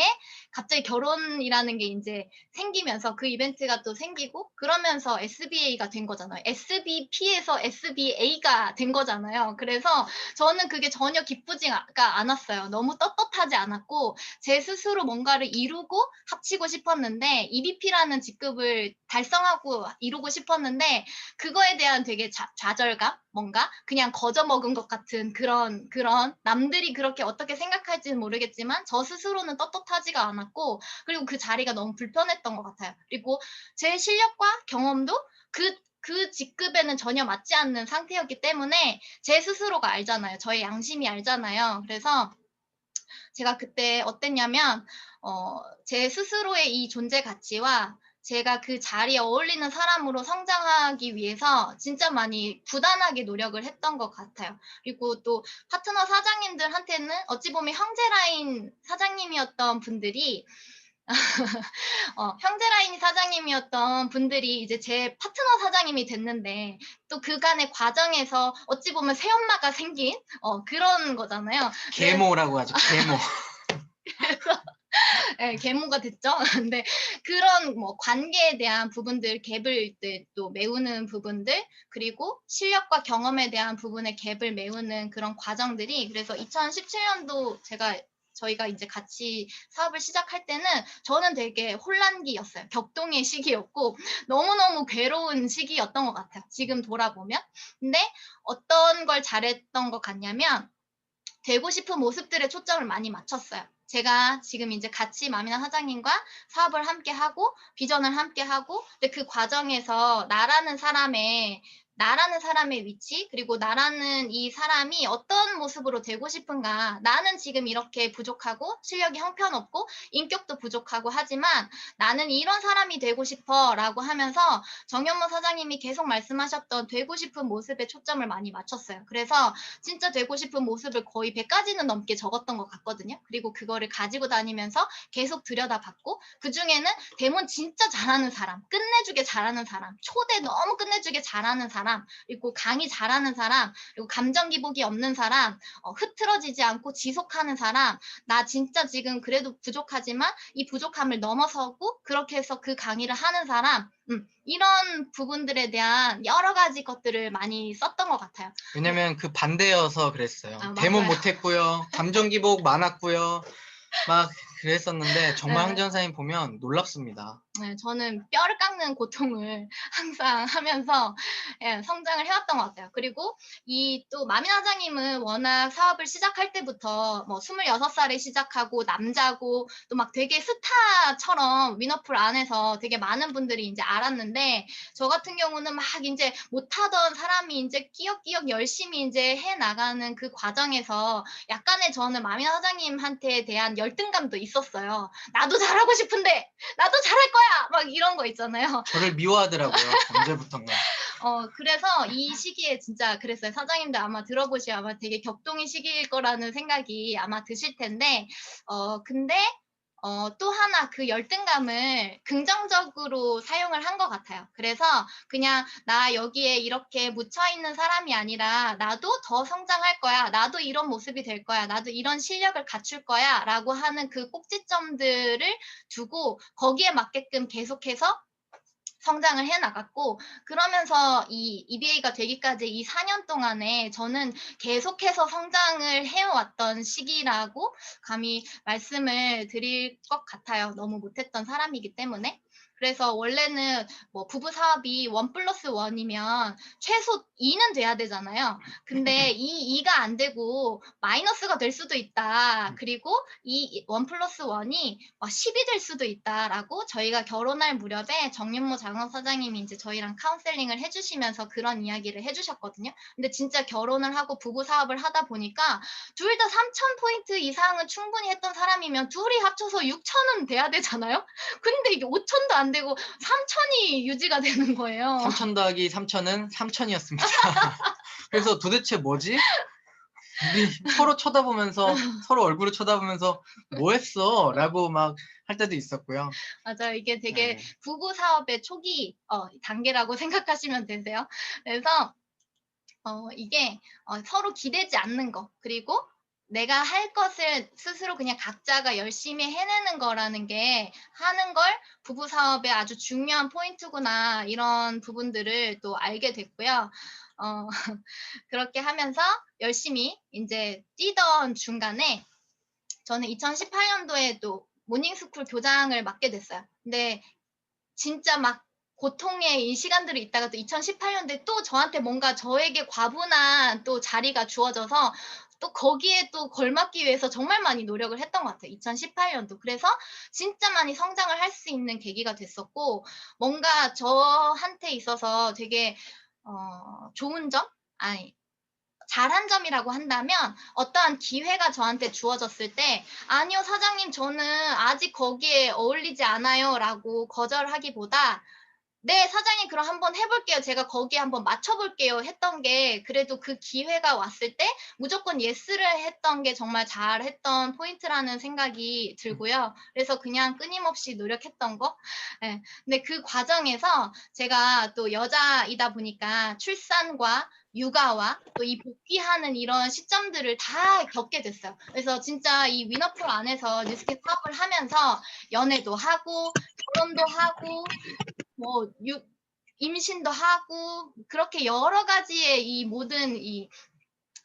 갑자기 결혼이라는 게 이제 생기면서 그 이벤트가 또 생기고 그러면서 SBA가 된 거잖아요. SBP에서 SBA가 된 거잖아요. 그래서 저는 그게 전혀 기쁘지가 않았어요. 너무 떳떳하지 않았고 제 스스로 뭔가를 이루고 합치고 싶었는데 EBP라는 직급을 달성하고 이루고 싶었는데 그거에 대한 되게 좌절감? 뭔가 그냥 거저먹은 것 같은 그런 남들이 그렇게 어떻게 생각할지는 모르겠지만 저 스스로는 떳떳하지가 않았고 그리고 그 자리가 너무 불편했던 것 같아요. 그리고 제 실력과 경험도 그 직급에는 전혀 맞지 않는 상태였기 때문에 제 스스로가 알잖아요. 저의 양심이 알잖아요. 그래서 제가 그때 어땠냐면 제 스스로의 이 존재 가치와 제가 그 자리에 어울리는 사람으로 성장하기 위해서 진짜 많이 부단하게 노력을 했던 것 같아요. 그리고 또 파트너 사장님들한테는 어찌 보면 형제 라인 사장님이었던 분들이 형제 라인 사장님이었던 분들이 이제 제 파트너 사장님이 됐는데 또 그간의 과정에서 어찌 보면 새엄마가 생긴 그런 거잖아요. 계모라고 하죠. 계모. 그래서 예, 계모가 됐죠. 근데 그런 뭐 관계에 대한 부분들, 갭을 또 메우는 부분들, 그리고 실력과 경험에 대한 부분의 갭을 메우는 그런 과정들이 그래서 2017년도 저희가 이제 같이 사업을 시작할 때는 저는 되게 혼란기였어요. 격동의 시기였고 너무너무 괴로운 시기였던 것 같아요. 지금 돌아보면. 근데 어떤 걸 잘했던 것 같냐면 되고 싶은 모습들에 초점을 많이 맞췄어요. 제가 지금 이제 같이 마미나 사장님과 사업을 함께 하고 비전을 함께 하고 근데 그 과정에서 나라는 사람의 위치 그리고 나라는 이 사람이 어떤 모습으로 되고 싶은가 나는 지금 이렇게 부족하고 실력이 형편없고 인격도 부족하고 하지만 나는 이런 사람이 되고 싶어 라고 하면서 정현모 사장님이 계속 말씀하셨던 되고 싶은 모습에 초점을 많이 맞췄어요. 그래서 진짜 되고 싶은 모습을 거의 100가지는 넘게 적었던 것 같거든요. 그리고 그거를 가지고 다니면서 계속 들여다봤고 그중에는 데몬 진짜 잘하는 사람, 끝내주게 잘하는 사람, 초대 너무 끝내주게 잘하는 사람 그리고 강의 잘하는 사람 그리고 감정 기복이 없는 사람 흐트러지지 않고 지속하는 사람 나 진짜 지금 그래도 부족하지만 이 부족함을 넘어서고 그렇게 해서 그 강의를 하는 사람 이런 부분들에 대한 여러 가지 것들을 많이 썼던 것 같아요. 왜냐면 그 반대여서 그랬어요. 데모 맞아요. 못했고요. 감정 기복 많았고요. 막 그랬었는데 정말 네. 황전사님 보면 놀랍습니다. 네, 저는 뼈를 깎는 고통을 항상 하면서 예, 성장을 해왔던 것 같아요. 그리고 이 또 마민 사장님은 워낙 사업을 시작할 때부터 뭐 26살에 시작하고 남자고 또 막 되게 스타처럼 위너풀 안에서 되게 많은 분들이 이제 알았는데 저 같은 경우는 막 이제 못하던 사람이 이제 끼역끼역 열심히 이제 해 나가는 그 과정에서 약간의 저는 마민 사장님한테 대한 열등감도 있었어요. 나도 잘하고 싶은데 나도 잘할 거야! 막 이런 거 있잖아요. 저를 미워하더라고요. 언제부턴가. 그래서 이 시기에 진짜 그랬어요. 사장님들 아마 들어보시면 아마 되게 격동의 시기일 거라는 생각이 아마 드실 텐데, 근데, 또 하나 그 열등감을 긍정적으로 사용을 한 것 같아요. 그래서 그냥 나 여기에 이렇게 묻혀있는 사람이 아니라 나도 더 성장할 거야. 나도 이런 모습이 될 거야. 나도 이런 실력을 갖출 거야. 라고 하는 그 꼭지점들을 두고 거기에 맞게끔 계속해서 성장을 해 나갔고 그러면서 이 EBA가 되기까지 이 4년 동안에 저는 계속해서 성장을 해왔던 시기라고 감히 말씀을 드릴 것 같아요. 너무 못했던 사람이기 때문에. 그래서 원래는 뭐 부부 사업이 1+1이면 최소 2는 돼야 되잖아요. 근데 이 2가 안 되고 마이너스가 될 수도 있다. 그리고 이 1+1이 10이 될 수도 있다라고 저희가 결혼할 무렵에 정윤모 장원 사장님이 이제 저희랑 카운셀링을 해주시면서 그런 이야기를 해주셨거든요. 근데 진짜 결혼을 하고 부부 사업을 하다 보니까 둘 다 3,000포인트 이상은 충분히 했던 사람이면 둘이 합쳐서 6,000은 돼야 되잖아요. 근데 이게 5,000도 안 되고 3,000이 유지가 되는 거예요. 3,000 더하기 3,000은 3,000이었습니다. 그래서 도대체 뭐지? 우리 서로 쳐다보면서 서로 얼굴을 쳐다보면서 "뭐 했어?" 라고 막 할 때도 있었고요. 맞아요. 이게 되게 네. 부부 사업의 초기 단계라고 생각하시면 되세요. 그래서 이게 서로 기대지 않는 거, 그리고 내가 할 것을 스스로 그냥 각자가 열심히 해내는 거라는 게 하는 걸 부부 사업의 아주 중요한 포인트구나, 이런 부분들을 또 알게 됐고요. 어 그렇게 하면서 열심히 인제 뛰던 중간에 저는 2018 년도에 또 모닝스쿨 교장을 맡게 됐어요. 근데 진짜 막 고통의 이 시간들이 있다가 또 2018 년도에 또 저한테 뭔가 저에게 과분한 또 자리가 주어져서 또 거기에 또 걸맞기 위해서 정말 많이 노력을 했던 것 같아요, 2018 년도. 그래서 진짜 많이 성장을 할 수 있는 계기가 됐었고, 뭔가 저한테 있어서 되게 좋은 점? 아니, 잘한 점이라고 한다면, 어떠한 기회가 저한테 주어졌을 때 "아니요 사장님, 저는 아직 거기에 어울리지 않아요."라고 거절하기보다 "네 사장님, 그럼 한번 해 볼게요. 제가 거기에 한번 맞춰 볼게요." 했던 게, 그래도 그 기회가 왔을 때 무조건 예스를 했던 게 정말 잘했던 포인트라는 생각이 들고요. 그래서 그냥 끊임없이 노력했던 거. 예. 근데 그 과정에서 제가 또 여자이다 보니까 출산과 육아와 또 이 복귀하는 이런 시점들을 다 겪게 됐어요. 그래서 진짜 이 위너풀 안에서 뉴스킨 사업을 하면서 연애도 하고 결혼도 하고 뭐 임신도 하고, 그렇게 여러 가지의 이 모든 이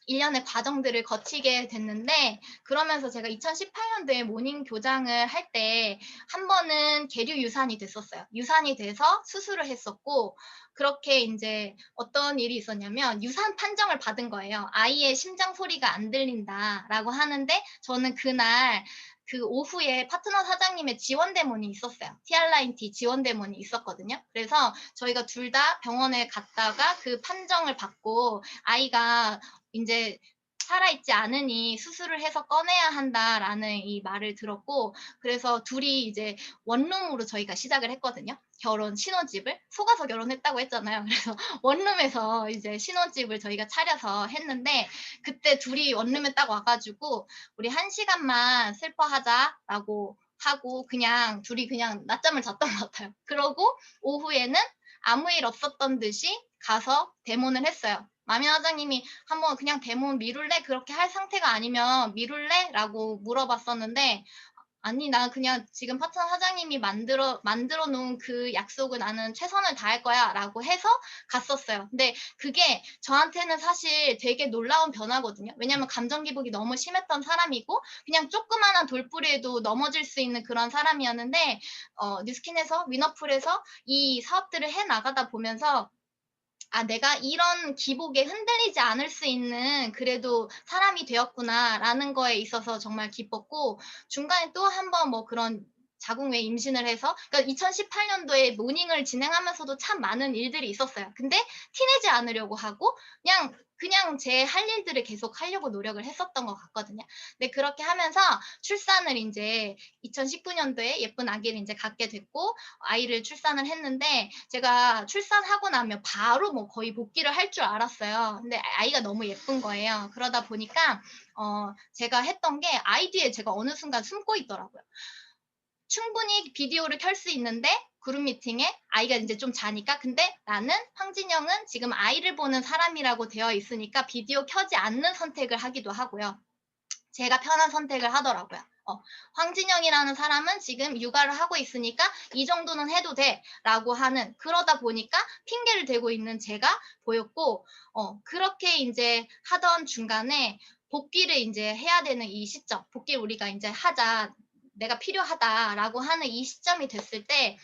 일련의 과정들을 거치게 됐는데, 그러면서 제가 2018 년도에 모닝 교장을 할 때 한 번은 계류 유산이 됐었어요. 유산이 돼서 수술을 했었고, 그렇게 인제 어떤 일이 있었냐면 유산 판정을 받은 거예요. "아이의 심장 소리가 안 들린다."라고 하는데, 저는 그날 그 오후에 파트너 사장님의 지원 대문이 있었어요. 티알라인티 지원 대문이 있었거든요. 그래서 저희가 둘 다 병원에 갔다가 그 판정을 받고, 아이가 인제 "살아있지 않으니 수술을 해서 꺼내야 한다."라는 이 말을 들었고, 그래서 둘이 이제 원룸으로 저희가 시작을 했거든요. 결혼 신혼집을 속아서 결혼했다고 했잖아요. 그래서 원룸에서 이제 신혼집을 저희가 차려서 했는데, 그때 둘이 원룸에 딱 와 가지고 "우리 1시간만 슬퍼하자."라고 하고 그냥 둘이 그냥 낮잠을 잤던 것 같아요. 그러고 오후에는 아무 일 없었던 듯이 가서 대모를 했어요. 마민 사장님이 "한번 그냥 대모 미룰래? 그렇게 할 상태가 아니면 미룰래?"라고 물어봤었는데, "아니 나 그냥 지금 파트너 사장님이 만들어 놓은 그 약속은 나는 최선을 다할 거야."라고 해서 갔었어요. 근데 그게 저한테는 사실 되게 놀라운 변화거든요. 왜냐면 감정 기복이 너무 심했던 사람이고 그냥 조그마한 돌부리에도 넘어질 수 있는 그런 사람이었는데, 뉴스킨에서 위너풀에서 이 사업들을 해 나가다 보면서 '아 내가 이런 기복에 흔들리지 않을 수 있는 그래도 사람이 되었구나.'라는 거에 있어서 정말 기뻤고, 중간에 또 한 번 뭐 그런 자궁 외 임신을 해서, 그러니까 2018 년도에 모닝을 진행하면서도 참 많은 일들이 있었어요. 근데 티 내지 않으려고 하고 그냥 제 할 일들을 계속 하려고 노력을 했었던 것 같거든요. 근데 그렇게 하면서 출산을 인제 2019 년도에 예쁜 아기를 인제 갖게 됐고, 아이를 출산을 했는데, 제가 출산하고 나면 바로 뭐 거의 복귀를 할 줄 알았어요. 근데 아이가 너무 예쁜 거예요. 그러다 보니까 제가 했던 게 아이 뒤에 제가 어느 순간 숨고 있더라고요. 충분히 비디오를 켤 수 있는데 그룹 미팅에 아이가 인제 좀 자니까, 근데 나는 황진영은 지금 아이를 보는 사람이라고 되어 있으니까 비디오 켜지 않는 선택을 하기도 하고요. 제가 편한 선택을 하더라고요. "황진영이라는 사람은 지금 육아를 하고 있으니까 이 정도는 해도 돼."라고 하는, 그러다 보니까 핑계를 대고 있는 제가 보였고, 그렇게 인제 하던 중간에 복귀를 인제 해야 되는 이 시점, 복귀를 우리가 인제 하자, 내가 필요하다라고 하는 이 시점이 됐을 때,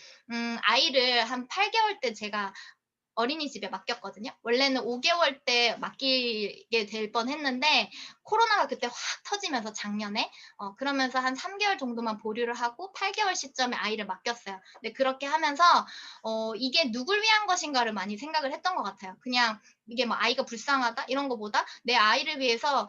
아이를 한 8 개월 때 제가 어린이집에 맡겼거든요. 원래는 5개월 때 맡기게 될 뻔했는데 코로나가 그때 확 터지면서 작년에, 그러면서 한 3개월 정도만 보류를 하고 8개월 시점에 아이를 맡겼어요. 근데 그렇게 하면서 이게 누굴 위한 것인가를 많이 생각을 했던 것 같아요. 그냥 이게 뭐 아이가 불쌍하다 이런 거보다 내 아이를 위해서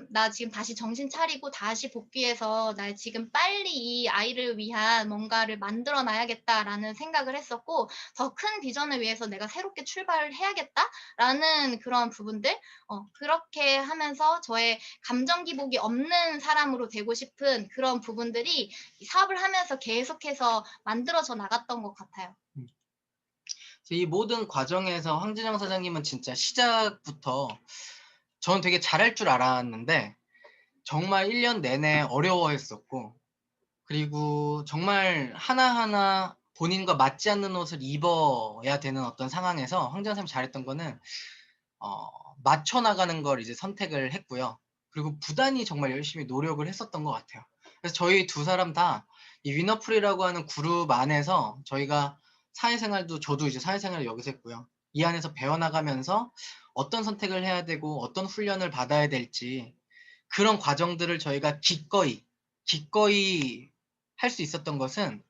나 지금 다시 정신 차리고 다시 복귀해서 나 지금 빨리 이 아이를 위한 뭔가를 만들어 놔야겠다라는 생각을 했었고, 더 큰 비전을 위해서 내가 새롭게 출발을 해야겠다라는 그런 부분들, 그렇게 하면서 저의 감정 기복이 없는 사람으로 되고 싶은 그런 부분들이 이 사업을 하면서 계속해서 만들어져 나갔던 것 같아요. 이 모든 과정에서 황진영 사장님은 진짜 시작부터 저는 되게 잘할 줄 알았는데 정말 1년 내내 어려워했었고, 그리고 정말 하나하나 본인과 맞지 않는 옷을 입어야 되는 어떤 상황에서 황진영 사장님이 잘했던 거는 어, 맞춰 나가는 걸 이제 선택을 했고요. 그리고 부단히 정말 열심히 노력을 했었던 것 같아요. 그래서 저희 두 사람 다 이 위너풀이라고 하는 그룹 안에서 저희가 사회생활도, 저도 이제 사회생활을 여기서 했고요. 이 안에서 배워나가면서 어떤 선택을 해야 되고 어떤 훈련을 받아야 될지 그런 과정들을 저희가 기꺼이 할 수 있었던 것은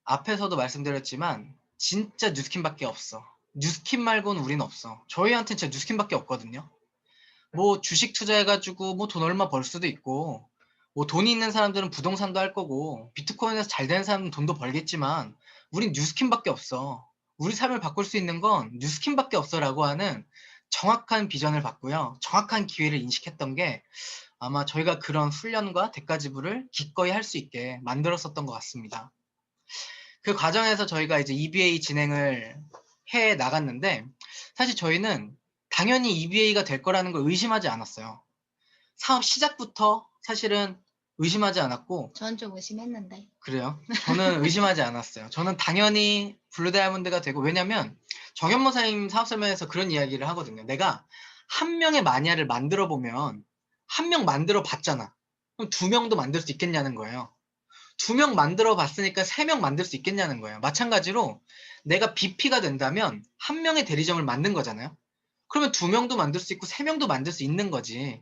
앞에서도 말씀드렸지만 진짜 뉴스킨밖에 없어. 뉴스킨 말고는 우린 없어. 저희한테는 진짜 뉴스킨밖에 없거든요. 뭐 주식 투자해가지고 뭐 돈 얼마 벌 수도 있고, 뭐 돈이 있는 사람들은 부동산도 할 거고, 비트코인에서 잘 되는 사람은 돈도 벌겠지만 우린 뉴스킨밖에 없어. 우리 삶을 바꿀 수 있는 건 뉴스킨밖에 없어라고 하는 정확한 비전을 받고요. 정확한 기회를 인식했던 게 아마 저희가 그런 훈련과 대가 지불을 기꺼이 할 수 있게 만들었었던 것 같습니다. 그 과정에서 저희가 이제 EBA 진행을 해 나갔는데, 사실 저희는 당연히 EBA가 될 거라는 걸 의심하지 않았어요. 사업 시작부터 사실은 의심하지 않았고. 저는 좀 의심했는데. 그래요? 저는 의심하지 않았어요. 저는 당연히 블루다이아몬드가 되고, 왜냐면 정현모 사장님 사업 설명에서 그런 이야기를 하거든요. 내가 한 명의 마니아를 만들어 보면 한 명 만들어 봤잖아. 그럼 두 명도 만들 수 있겠냐는 거예요. 두 명 만들어 봤으니까 세 명 만들 수 있겠냐는 거예요. 마찬가지로 내가 BP가 된다면 한 명의 대리점을 만든 거잖아요. 그러면 두 명도 만들 수 있고 세 명도 만들 수 있는 거지.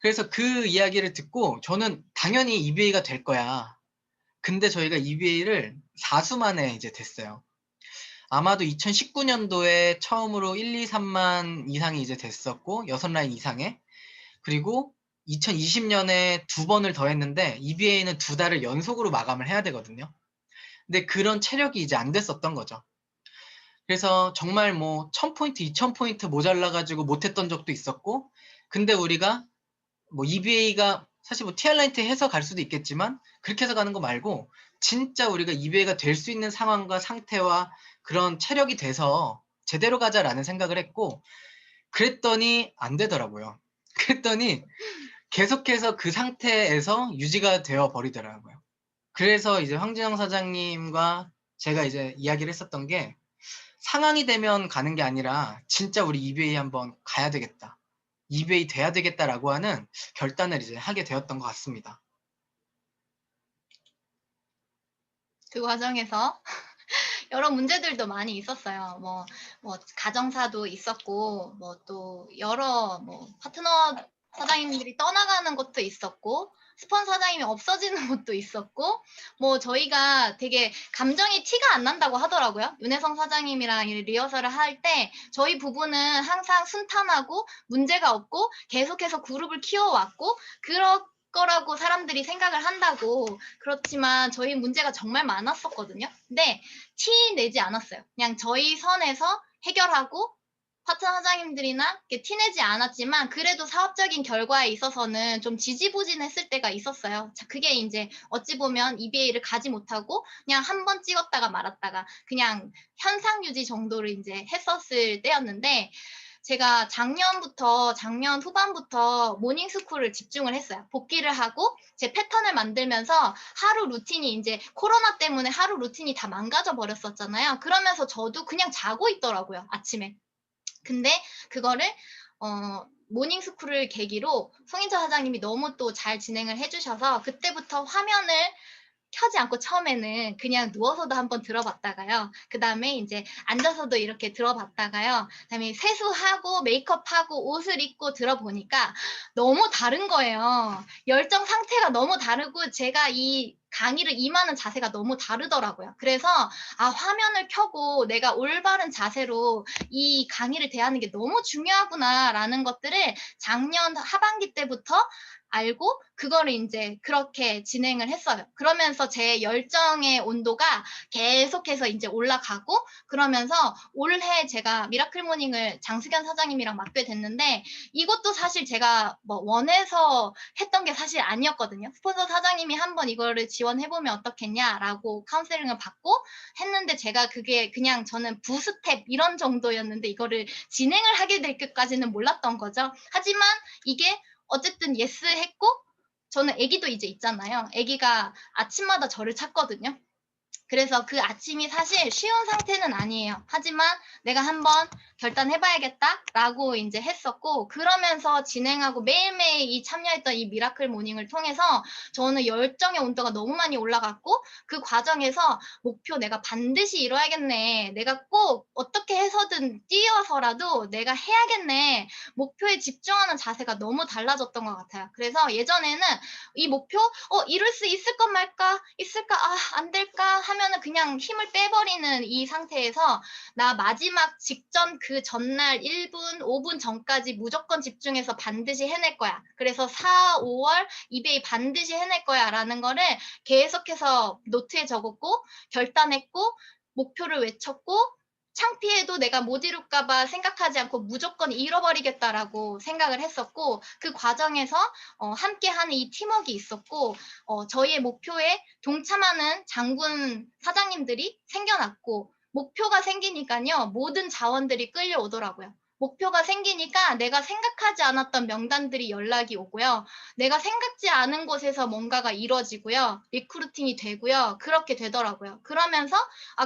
그래서 그 이야기를 듣고 저는 당연히 EBA가 될 거야. 근데 저희가 EBA를 4수 만에 이제 됐어요. 아마도 2019년도에 처음으로 1, 2, 3만 이상이 이제 됐었고, 6라인 이상에. 그리고 2020년에 두 번을 더 했는데 EBA는 2달을 연속으로 마감을 해야 되거든요. 근데 그런 체력이 이제 안 됐었던 거죠. 그래서 정말 뭐 1000포인트, 2000포인트 모자라가지고 못했던 적도 있었고, 근데 우리가 뭐 EBA가 사실 뭐 TR라이트 해서 갈 수도 있겠지만 그렇게 해서 가는 거 말고 진짜 우리가 EBA가 될 수 있는 상황과 상태와 그런 체력이 돼서 제대로 가자라는 생각을 했고, 그랬더니 안 되더라고요. 그랬더니 계속해서 그 상태에서 유지가 되어 버리더라고요. 그래서 이제 황진영 사장님과 제가 이제 이야기를 했었던 게, 상황이 되면 가는 게 아니라 진짜 우리 EBA 한번 가야 되겠다. EBA 돼야 되겠다라고 하는 결단을 이제 하게 되었던 것 같습니다. 그 과정에서 여러 문제들도 많이 있었어요. 뭐 가정사도 있었고, 뭐 또 여러 뭐 파트너 사장님들이 떠나가는 것도 있었고, 스폰 사장님이 없어지는 것도 있었고, 뭐 저희가 되게 감정이 티가 안 난다고 하더라고요. 윤혜성 사장님이랑 이 리허설을 할 때 저희 부부는 항상 순탄하고 문제가 없고 계속해서 그룹을 키워왔고 그렇 거라고 사람들이 생각을 한다고. 그렇지만 저희 문제가 정말 많았었거든요. 근데 티 내지 않았어요. 그냥 저희 선에서 해결하고, 파트너 사장님들이나 티 내지 않았지만 그래도 사업적인 결과에 있어서는 좀 지지부진했을 때가 있었어요. 자, 그게 이제 어찌 보면 EBA를 가지 못하고 그냥 한 번 찍었다가 말았다가 그냥 현상 유지 정도를 이제 했었을 때였는데, 제가 작년 후반부터 모닝스쿨을 집중을 했어요. 복귀를 하고 제 패턴을 만들면서 하루 루틴이 이제 코로나 때문에 하루 루틴이 다 망가져 버렸었잖아요. 그러면서 저도 그냥 자고 있더라고요, 아침에. 근데 그거를 모닝스쿨을 계기로 송인철 사장님이 너무 또 잘 진행을 해주셔서 그때부터 화면을 켜지 않고 처음에는 그냥 누워서도 한번 들어봤다가요. 그다음에 이제 앉아서도 이렇게 들어봤다가요. 그다음에 세수하고 메이크업하고 옷을 입고 들어보니까 너무 다른 거예요. 열정 상태가 너무 다르고 제가 이 강의를 임하는 자세가 너무 다르더라고요. 그래서 화면을 켜고 내가 올바른 자세로 이 강의를 대하는 게 너무 중요하구나라는 것들을 작년 하반기 때부터 알고 그거를 이제 그렇게 진행을 했어요. 그러면서 제 열정의 온도가 계속해서 이제 올라가고 그러면서 올해 제가 미라클 모닝을 장수견 사장님이랑 맡게 됐는데 이것도 사실 제가 뭐 원해서 했던 게 사실 아니었거든요. 스폰서 사장님이 한번 이거를 지원해보면 어떻겠냐라고 카운셀링을 받고 했는데 제가 그게 그냥 저는 부스텝 이런 정도였는데 이거를 진행을 하게 될 것까지는 몰랐던 거죠. 하지만 이게 어쨌든 예스 했고 저는 아기도 이제 있잖아요. 아기가 아침마다 저를 찾거든요. 그래서 그 아침이 사실 쉬운 상태는 아니에요. 하지만 내가 한번 결단해봐야겠다라고 이제 했었고 그러면서 진행하고 매일매일 이 참여했던 이 미라클 모닝을 통해서 저는 열정의 온도가 너무 많이 올라갔고 그 과정에서 목표 내가 반드시 이뤄야겠네. 내가 꼭 어떻게 해서든 뛰어서라도 내가 해야겠네. 목표에 집중하는 자세가 너무 달라졌던 것 같아요. 그래서 예전에는 이 목표 이룰 수 있을 것 말까? 있을까? 안 될까? 하면은 그냥 힘을 빼버리는 이 상태에서 나 마지막 직전 그 전날 1분, 5분 전까지 무조건 집중해서 반드시 해낼 거야. 그래서 4, 5월 이베이 반드시 해낼 거야 라는 거를 계속해서 노트에 적었고 결단했고 목표를 외쳤고 창피해도 내가 못 이룰까봐 생각하지 않고 무조건 잃어버리겠다라고 생각을 했었고 그 과정에서 함께하는 이 팀워크가 있었고 저희의 목표에 동참하는 장군 사장님들이 생겨났고 목표가 생기니까요 모든 자원들이 끌려오더라고요. 목표가 생기니까 내가 생각하지 않았던 명단들이 연락이 오고요. 내가 생각지 않은 곳에서 뭔가가 이루어지고요. 리크루팅이 되고요. 그렇게 되더라고요. 그러면서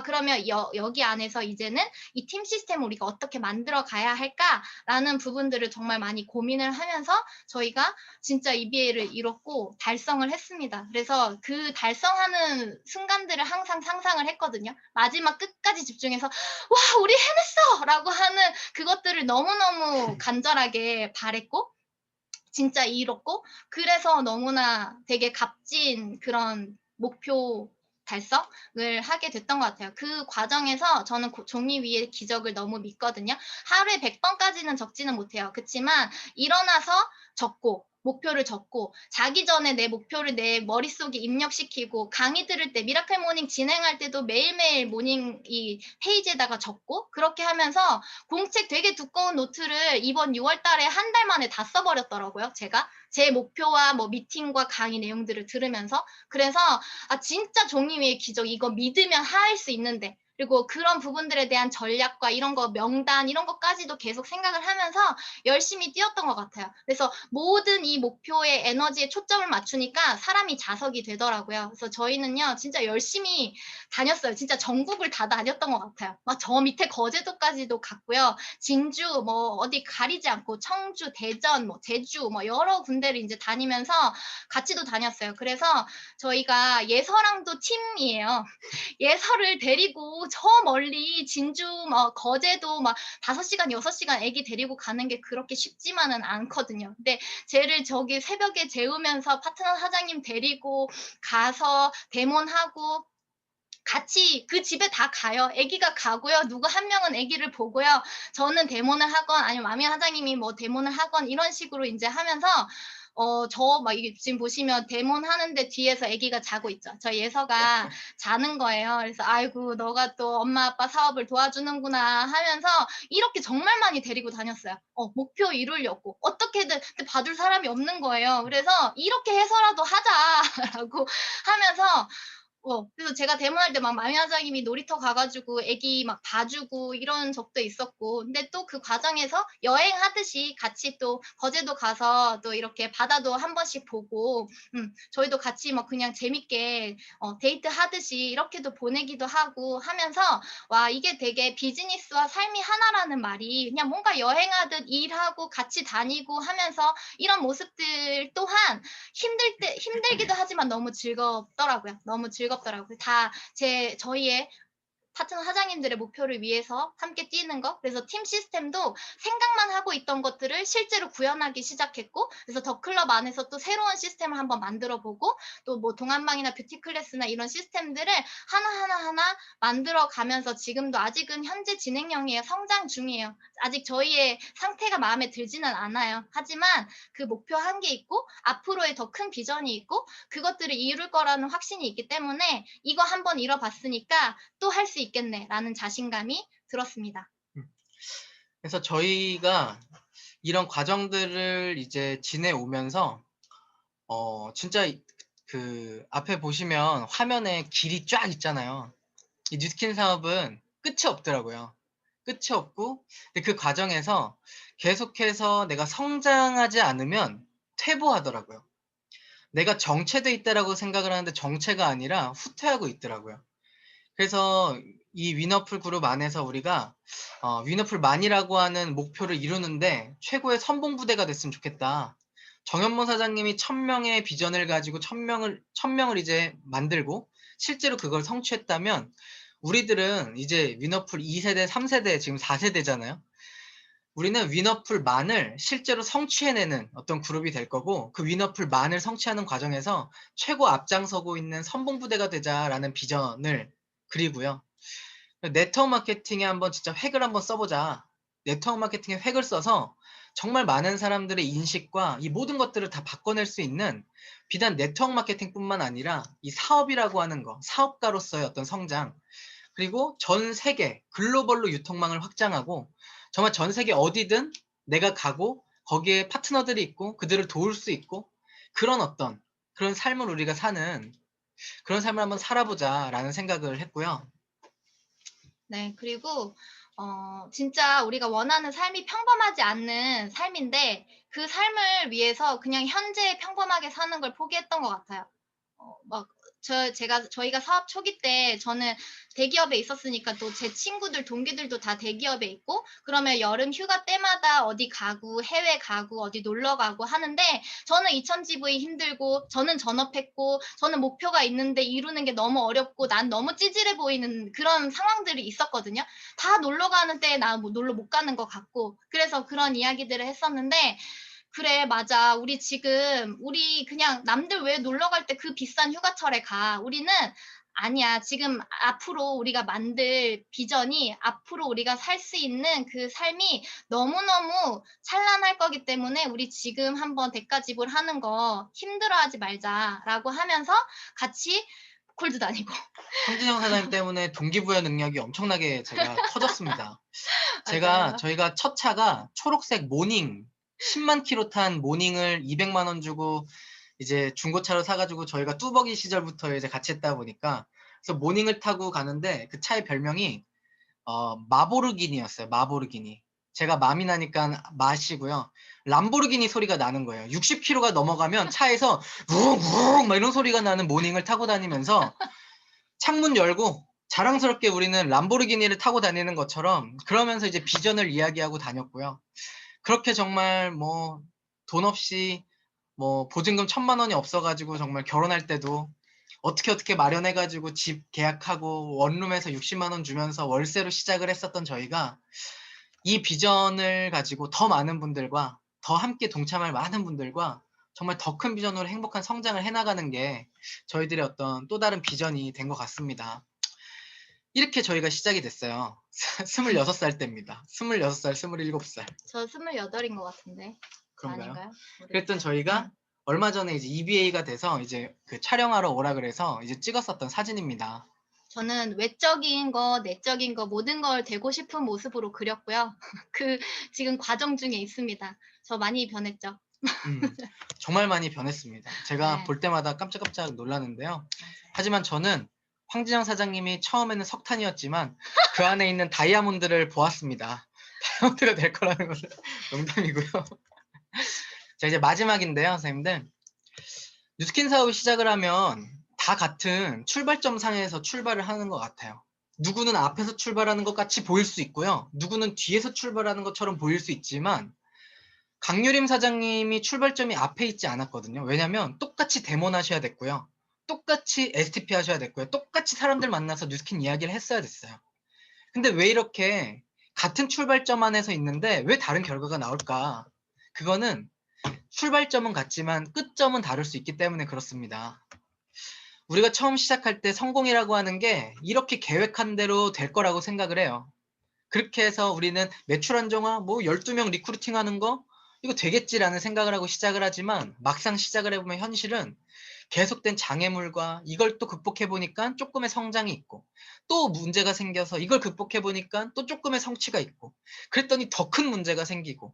그러면 여기 안에서 이제는 이 팀 시스템을 우리가 어떻게 만들어 가야 할까라는 부분들을 정말 많이 고민을 하면서 저희가 진짜 EBA를 이뤘고 달성을 했습니다. 그래서 그 달성하는 순간들을 항상 상상을 했거든요. 마지막 끝까지 집중해서 와 우리 해냈어! 라고 하는 그것들을 너무너무 간절하게 바랬고 진짜 이뤘고 그래서 너무나 되게 값진 그런 목표 달성을 하게 됐던 것 같아요. 그 과정에서 저는 종이 위의 기적을 너무 믿거든요. 하루에 100번까지는 적지는 못해요. 그렇지만 일어나서 적고 목표를 적고 자기 전에 내 목표를 내 머릿속에 입력시키고 강의 들을 때 미라클 모닝 진행할 때도 매일매일 모닝 이 페이지에다가 적고 그렇게 하면서 공책 되게 두꺼운 노트를 이번 6월 달에 한 달 만에 다 써버렸더라고요. 제가 제 목표와 뭐 미팅과 강의 내용들을 들으면서 그래서 진짜 종이 위의 기적 이거 믿으면 할 수 있는데 그리고 그런 부분들에 대한 전략과 이런 거 명단 이런 것까지도 계속 생각을 하면서 열심히 뛰었던 것 같아요. 그래서 모든 이 목표의 에너지에 초점을 맞추니까 사람이 자석이 되더라고요. 그래서 저희는요 진짜 열심히 다녔어요. 진짜 전국을 다 다녔던 것 같아요. 막 저 밑에 거제도까지도 갔고요. 진주 뭐 어디 가리지 않고 청주, 대전, 뭐 제주 뭐 여러 군데를 이제 다니면서 같이도 다녔어요. 그래서 저희가 예서랑도 팀이에요. 예서를 데리고 저 멀리 진주 뭐 거제도 막 5시간, 6시간 애기 데리고 가는 게 그렇게 쉽지만은 않거든요. 근데 쟤를 저기 새벽에 재우면서 파트너 사장님 데리고 가서 데몬하고 같이 그 집에 다 가요. 아기가 가고요. 누구 한 명은 아기를 보고요. 저는 데모를 하건 아니면 마미 사장님이 뭐 데모를 하건 이런 식으로 이제 하면서 저 막 이게 지금 보시면 데몬 하는데 뒤에서 아기가 자고 있죠. 저 예서가 자는 거예요. 그래서 아이고 너가 또 엄마 아빠 사업을 도와주는구나 하면서 이렇게 정말 많이 데리고 다녔어요. 목표 이루려고 어떻게든 근데 봐줄 사람이 없는 거예요. 그래서 이렇게 해서라도 하자라고 하면서 그래서 제가 데모할 때 막 마미 과장님이 놀이터 가 가지고 애기 막 봐주고 이런 적도 있었고, 근데 또 그 과정에서 여행하듯이 같이 또 거제도 가서 또 이렇게 바다도 한 번씩 보고, 저희도 같이 뭐 그냥 재밌게 데이트하듯이 이렇게도 보내기도 하고 하면서, 와, 이게 되게 비즈니스와 삶이 하나라는 말이 그냥 뭔가 여행하듯 일하고 같이 다니고 하면서 이런 모습들 또한 힘들기도 하지만 너무 즐겁더라고요. 너무 즐겁더라고요. 다 저희의 파트너 사장님들의 목표를 위해서 함께 뛰는 거. 그래서 팀 시스템도 생각만 하고 있던 것들을 실제로 구현하기 시작했고, 그래서 더 클럽 안에서 또 새로운 시스템을 한번 만들어 보고, 또 뭐 동안방이나 뷰티 클래스나 이런 시스템들을 하나하나 만들어 가면서 지금도 아직은 현재 진행형이에요. 성장 중이에요. 아직 저희의 상태가 마음에 들지는 않아요. 하지만 그 목표 한 게 있고 앞으로의 더 큰 비전이 있고 그것들을 이룰 거라는 확신이 있기 때문에, 이거 한번 이뤄봤으니까 또 할 수 있겠네라는 자신감이 들었습니다. 음. 그래서 저희가 이런 과정들을 이제 지내오면서 진짜 그 앞에 보시면 화면에 길이 쫙 있잖아요. 이 뉴스킨 사업은 끝이 없더라고요. 끝이 없고, 근데 그 과정에서 계속해서 내가 성장하지 않으면 퇴보하더라고요. 내가 정체돼 있다라고 생각을 하는데 정체가 아니라 후퇴하고 있더라고요. 그래서 이 위너풀 그룹 안에서 우리가 위너풀만이라고 하는 목표를 이루는데 최고의 선봉부대가 됐으면 좋겠다. 정현모 사장님이 1000명의 비전을 가지고 1000명을 이제 만들고 실제로 그걸 성취했다면, 우리들은 이제 위너풀 2세대, 3세대, 지금 4세대잖아요. 우리는 위너풀만을 실제로 성취해내는 어떤 그룹이 될 거고, 그 위너풀만을 성취하는 과정에서 최고 앞장서고 있는 선봉부대가 되자라는 비전을 그리고요. 네트워크 마케팅에 한번 진짜 획을 한번 써보자. 네트워크 마케팅에 획을 써서 정말 많은 사람들의 인식과 이 모든 것들을 다 바꿔낼 수 있는, 비단 네트워크 마케팅뿐만 아니라 이 사업이라고 하는 거, 사업가로서의 어떤 성장, 그리고 전 세계 글로벌로 유통망을 확장하고 정말 전 세계 어디든 내가 가고 거기에 파트너들이 있고 그들을 도울 수 있고, 그런 삶을 우리가 사는, 그런 삶을 한번 살아보자라는 생각을 했고요. 네. 그리고 진짜 우리가 원하는 삶이 평범하지 않는 삶인데, 그 삶을 위해서 그냥 현재 평범하게 사는 걸 포기했던 것 같아요. 막 저희가 사업 초기 때 저는 대기업에 있었으니까 또 제 친구들 동기들도 다 대기업에 있고, 그러면 여름 휴가 때마다 어디 가고 해외 가고 어디 놀러 가고 하는데, 저는 2000GV 힘들고 저는 전업했고 저는 목표가 있는데 이루는 게 너무 어렵고 난 너무 찌질해 보이는 그런 상황들이 있었거든요. 다 놀러 가는 때에 나 뭐 놀러 못 가는 것 같고, 그래서 그런 이야기들을 했었는데, 그래, 맞아. 우리 그냥 남들 왜 놀러 갈 때 그 비싼 휴가철에 가. 우리는 아니야. 지금 앞으로 우리가 만들 비전이, 앞으로 우리가 살 수 있는 그 삶이 너무너무 찬란할 거기 때문에 우리 지금 한번 대가집을 하는 거 힘들어하지 말자라고 하면서 같이 콜드 다니고. 황진영 사장님 때문에 동기부여 능력이 엄청나게 제가 커졌습니다. 맞아요. 저희가 첫 차가 초록색 모닝, 10만 킬로 탄 모닝을 200만 원 주고 이제 중고차로 사가지고, 저희가 뚜벅이 시절부터 이제 같이 했다 보니까, 그래서 모닝을 타고 가는데 그 차의 별명이 마보르기니였어요. 마보르기니. 제가 맘이 나니까 마시고요. 람보르기니 소리가 나는 거예요. 60km가 넘어가면 차에서 우웅 막 이런 소리가 나는 모닝을 타고 다니면서 창문 열고 자랑스럽게 우리는 람보르기니를 타고 다니는 것처럼, 그러면서 이제 비전을 이야기하고 다녔고요. 그렇게 정말 뭐 돈 없이, 뭐 보증금 1000만 원이 없어가지고 정말 결혼할 때도 어떻게 마련해가지고 집 계약하고 원룸에서 60만 원 주면서 월세로 시작을 했었던 저희가, 이 비전을 가지고 더 많은 분들과, 더 함께 동참할 많은 분들과 정말 더 큰 비전으로 행복한 성장을 해나가는 게 저희들의 어떤 또 다른 비전이 된 것 같습니다. 이렇게 저희가 시작이 됐어요. 26살 때입니다. 26살, 27살. 저 28인 것 같은데. 저 그런가요? 아닌가요? 그랬던 모르겠어요. 저희가 얼마 전에 이제 EBA가 돼서 이제 그 촬영하러 오라 그래서 이제 찍었었던 사진입니다. 저는 외적인 거, 내적인 거 모든 걸 되고 싶은 모습으로 그렸고요. 지금 과정 중에 있습니다. 저 많이 변했죠. 정말 많이 변했습니다. 제가 네. 볼 때마다 깜짝깜짝 놀라는데요. 하지만 저는 황진영 사장님이 처음에는 석탄이었지만 그 안에 있는 다이아몬드를 보았습니다. 다이아몬드가 될 거라는 것은 농담이고요. 자, 이제 마지막인데요, 선생님들. 뉴스킨 사업을 시작을 하면 다 같은 출발점 상에서 출발을 하는 것 같아요. 누구는 앞에서 출발하는 것 같이 보일 수 있고요. 누구는 뒤에서 출발하는 것처럼 보일 수 있지만 강유림 사장님이 출발점이 앞에 있지 않았거든요. 왜냐하면 똑같이 데몬 하셔야 됐고요. 똑같이 STP 하셔야 됐고요. 똑같이 사람들 만나서 뉴스킨 이야기를 했어야 됐어요. 근데 왜 이렇게 같은 출발점 안에서 있는데 왜 다른 결과가 나올까? 그거는 출발점은 같지만 끝점은 다를 수 있기 때문에 그렇습니다. 우리가 처음 시작할 때 성공이라고 하는 게 이렇게 계획한 대로 될 거라고 생각을 해요. 그렇게 해서 우리는 매출 안정화, 뭐 12명 리크루팅 하는 거 이거 되겠지라는 생각을 하고 시작을 하지만 막상 시작을 해보면 현실은 계속된 장애물과 이걸 또 극복해 보니까 조금의 성장이 있고 또 문제가 생겨서 이걸 극복해 보니까 또 조금의 성취가 있고 그랬더니 더 큰 문제가 생기고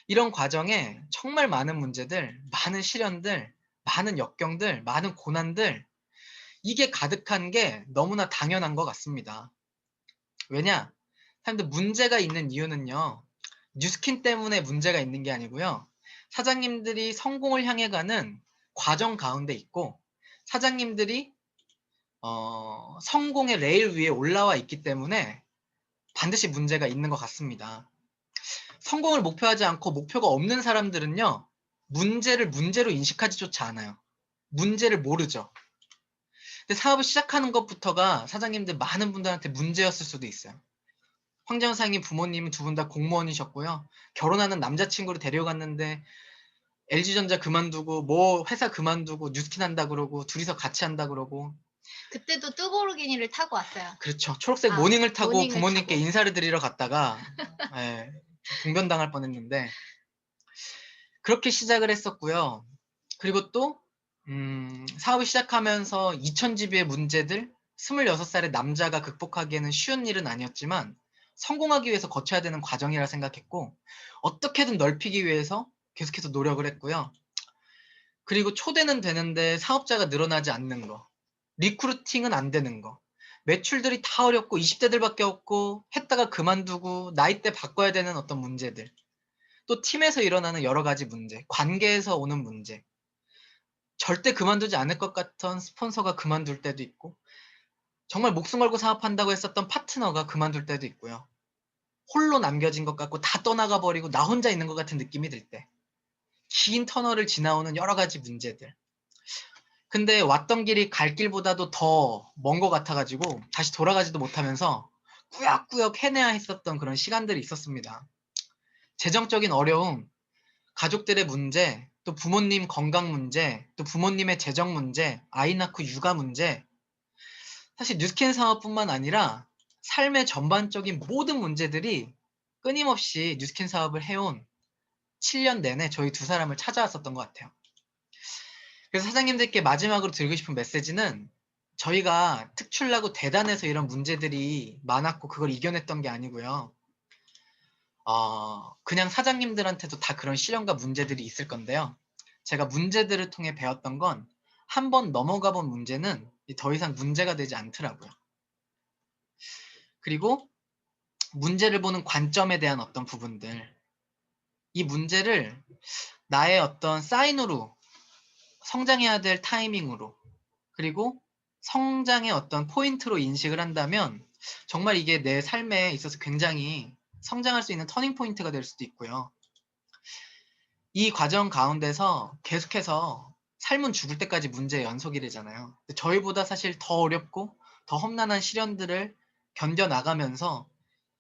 이런 과정에 정말 많은 문제들, 많은 시련들, 많은 역경들, 많은 고난들 이게 가득한 게 너무나 당연한 것 같습니다. 왜냐? 사람들 문제가 있는 이유는요. 뉴스킨 때문에 문제가 있는 게 아니고요. 사장님들이 성공을 향해 가는 과정 가운데 있고 사장님들이 성공의 레일 위에 올라와 있기 때문에 반드시 문제가 있는 것 같습니다. 성공을 목표하지 않고 목표가 없는 사람들은요. 문제를 문제로 인식하지조차 않아요. 문제를 모르죠. 근데 사업을 시작하는 것부터가 사장님들 많은 분들한테 문제였을 수도 있어요. 황정사님 부모님은 두 분 다 공무원이셨고요. 결혼하는 남자친구를 데려갔는데 LG전자 그만두고 뭐 회사 그만두고 뉴스킨 한다 그러고 둘이서 같이 한다 그러고 그때도 뚜보르기니를 타고 왔어요. 그렇죠. 초록색 아, 모닝을 타고 모닝을 부모님께 타고. 인사를 드리러 갔다가 예, 봉변당할 뻔했는데 그렇게 시작을 했었고요. 그리고 또 사업을 시작하면서 2000GB의 문제들 26살의 남자가 극복하기에는 쉬운 일은 아니었지만 성공하기 위해서 거쳐야 되는 과정이라 생각했고 어떻게든 넓히기 위해서 계속해서 노력을 했고요. 그리고 초대는 되는데 사업자가 늘어나지 않는 거, 리크루팅은 안 되는 거, 매출들이 다 어렵고 20대들밖에 없고 했다가 그만두고 나이대 바꿔야 되는 어떤 문제들, 또 팀에서 일어나는 여러 가지 문제, 관계에서 오는 문제, 절대 그만두지 않을 것 같던 스폰서가 그만둘 때도 있고 정말 목숨 걸고 사업한다고 했었던 파트너가 그만둘 때도 있고요. 홀로 남겨진 것 같고 다 떠나가 버리고 나 혼자 있는 것 같은 느낌이 들 때. 긴 터널을 지나오는 여러 가지 문제들. 근데 왔던 길이 갈 길보다도 더 먼 것 같아가지고 다시 돌아가지도 못하면서 꾸역꾸역 해내야 했었던 그런 시간들이 있었습니다. 재정적인 어려움, 가족들의 문제, 또 부모님 건강 문제, 또 부모님의 재정 문제, 아이 낳고 육아 문제. 사실 뉴스캔 사업뿐만 아니라 삶의 전반적인 모든 문제들이 끊임없이 뉴스캔 사업을 해온 7년 내내 저희 두 사람을 찾아왔었던 것 같아요. 그래서 사장님들께 마지막으로 드리고 싶은 메시지는 저희가 특출나고 대단해서 이런 문제들이 많았고 그걸 이겨냈던 게 아니고요. 그냥 사장님들한테도 다 그런 시련과 문제들이 있을 건데요. 제가 문제들을 통해 배웠던 건 한 번 넘어가 본 문제는 더 이상 문제가 되지 않더라고요. 그리고 문제를 보는 관점에 대한 어떤 부분들, 이 문제를 나의 어떤 사인으로 성장해야 될 타이밍으로 그리고 성장의 어떤 포인트로 인식을 한다면 정말 이게 내 삶에 있어서 굉장히 성장할 수 있는 터닝 포인트가 될 수도 있고요. 이 과정 가운데서 계속해서 삶은 죽을 때까지 문제의 연속이래잖아요. 저희보다 사실 더 어렵고 더 험난한 시련들을 견뎌나가면서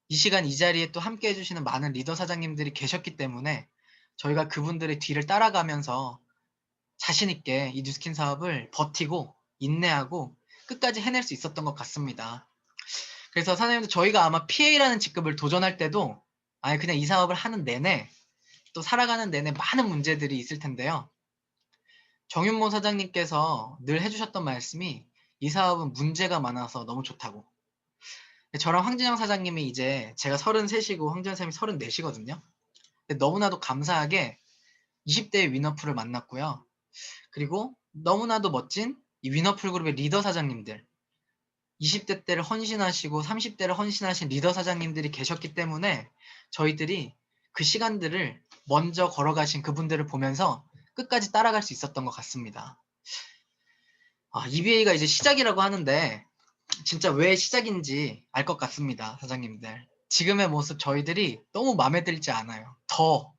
이 시간 이 자리에 또 함께 해주시는 많은 리더 사장님들이 계셨기 때문에 저희가 그분들의 뒤를 따라가면서 자신 있게 이 뉴스킨 사업을 버티고 인내하고 끝까지 해낼 수 있었던 것 같습니다. 그래서 사장님도 저희가 아마 PA라는 직급을 도전할 때도 아예 그냥 이 사업을 하는 내내 또 살아가는 내내 많은 문제들이 있을 텐데요. 정윤모 사장님께서 늘 해주셨던 말씀이 이 사업은 문제가 많아서 너무 좋다고. 저랑 황진영 사장님이 이제 제가 33이고 황진영 사장님이 34이거든요. 너무나도 감사하게 20대의 위너프를 만났고요. 그리고 너무나도 멋진 이 위너풀 그룹의 리더 사장님들, 20대 때를 헌신하시고 30대를 헌신하신 리더 사장님들이 계셨기 때문에 저희들이 그 시간들을 먼저 걸어가신 그분들을 보면서 끝까지 따라갈 수 있었던 것 같습니다. EBA가 이제 시작이라고 하는데 진짜 왜 시작인지 알 것 같습니다, 사장님들. 지금의 모습 저희들이 너무 마음에 들지 않아요. 더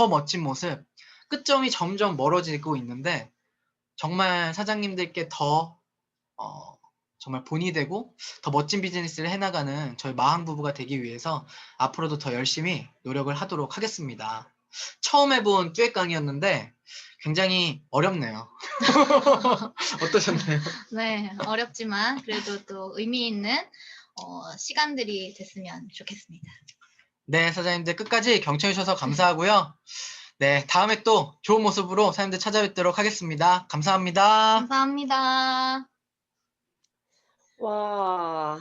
멋진 모습, 끝점이 점점 멀어지고 있는데 정말 사장님들께 더 정말 본이 되고 더 멋진 비즈니스를 해나가는 저희 마항 부부가 되기 위해서 앞으로도 더 열심히 노력을 하도록 하겠습니다. 처음 해본 듀엣 강의였는데 굉장히 어렵네요. 어떠셨나요? 네, 어렵지만 그래도 또 의미 있는 시간들이 됐으면 좋겠습니다. 네, 사장님들 끝까지 경청해 주셔서 감사하고요. 네, 다음에 또 좋은 모습으로 사장님들 찾아뵙도록 하겠습니다. 감사합니다. 감사합니다. 와,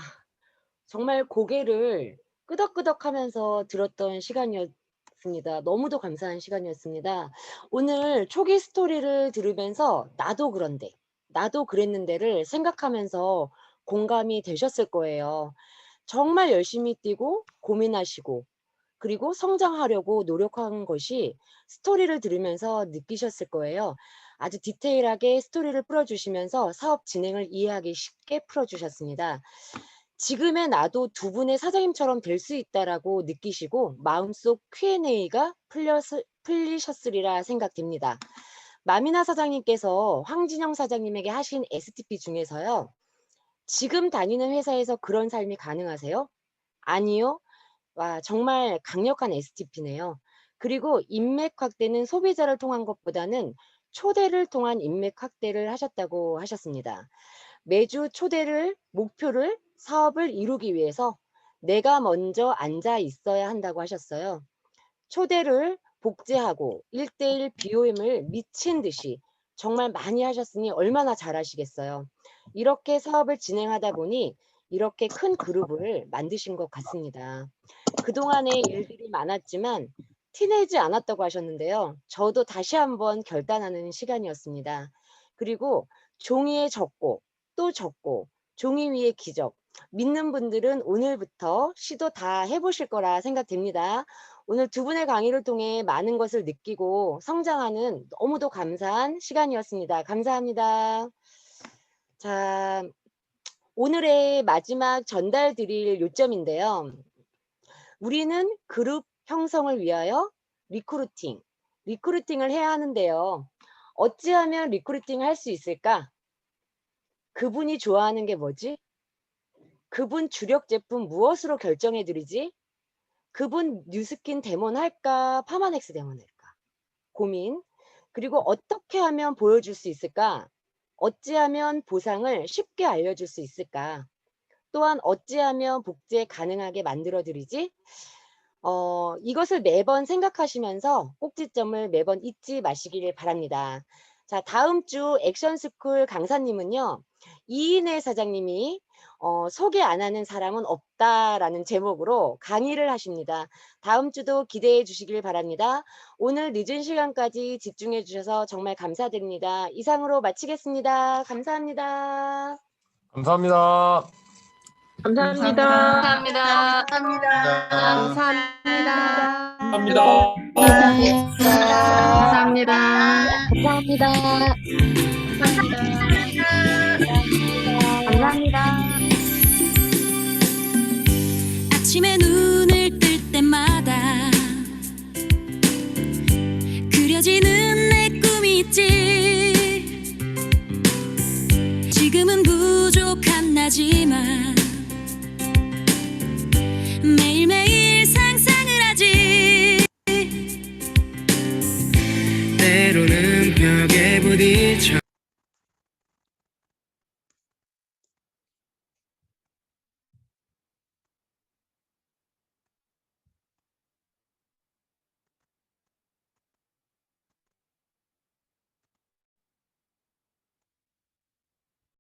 정말 고개를 끄덕끄덕하면서 들었던 시간이었습니다. 너무도 감사한 시간이었습니다. 오늘 초기 스토리를 들으면서 나도 그런데, 나도 그랬는데를 생각하면서 공감이 되셨을 거예요. 정말 열심히 뛰고 고민하시고 그리고 성장하려고 노력한 것이 스토리를 들으면서 느끼셨을 거예요. 아주 디테일하게 스토리를 풀어주시면서 사업 진행을 이해하기 쉽게 풀어주셨습니다. 지금의 나도 두 분의 사장님처럼 될 수 있다라고 느끼시고 마음속 Q&A가 풀리셨으리라 생각됩니다. 마미나 사장님께서 황진영 사장님에게 하신 STP 중에서요. 지금 다니는 회사에서 그런 삶이 가능하세요? 아니요. 와, 정말 강력한 STP네요. 그리고 인맥 확대는 소비자를 통한 것보다는 초대를 통한 인맥 확대를 하셨다고 하셨습니다. 매주 초대를, 목표를, 사업을 이루기 위해서 내가 먼저 앉아 있어야 한다고 하셨어요. 초대를 복제하고 1대1 BOM을 미친 듯이 정말 많이 하셨으니 얼마나 잘하시겠어요. 이렇게 사업을 진행하다 보니 이렇게 큰 그룹을 만드신 것 같습니다. 그동안의 일들이 많았지만 티내지 않았다고 하셨는데요. 저도 다시 한번 결단하는 시간이었습니다. 그리고 종이에 적고 또 적고 종이 위에 기적. 믿는 분들은 오늘부터 시도 다 해보실 거라 생각됩니다. 오늘 두 분의 강의를 통해 많은 것을 느끼고 성장하는 너무도 감사한 시간이었습니다. 감사합니다. 자, 오늘의 마지막 전달 드릴 요점인데요. 우리는 그룹 형성을 위하여 리크루팅을 해야 하는데요. 어찌하면 리크루팅 할 수 있을까? 그분이 좋아하는 게 뭐지? 그분 주력 제품 무엇으로 결정해 드리지? 그분 뉴스킨 데몬 할까? 파마넥스 데몬 할까? 고민. 그리고 어떻게 하면 보여줄 수 있을까? 어찌하면 보상을 쉽게 알려줄 수 있을까? 또한 어찌하면 복제 가능하게 만들어 드리지? 이것을 매번 생각하시면서 꼭지점을 매번 잊지 마시길 바랍니다. 자, 다음 주 액션스쿨 강사님은요, 이인혜 사장님이 소개 안 하는 사람은 없다라는 제목으로 강의를 하십니다. 다음 주도 기대해 주시길 바랍니다. 오늘 늦은 시간까지 집중해 주셔서 정말 감사드립니다. 이상으로 마치겠습니다. 감사합니다. 감사합니다. 감사합니다. 감사합니다. 감사합니다. 감사합니다. 감사합니다. 감사합니다. 감사합니다. 아침에 눈을 뜰 때마다 그려지는 내 꿈이 있지. 지금은 부족한 나지만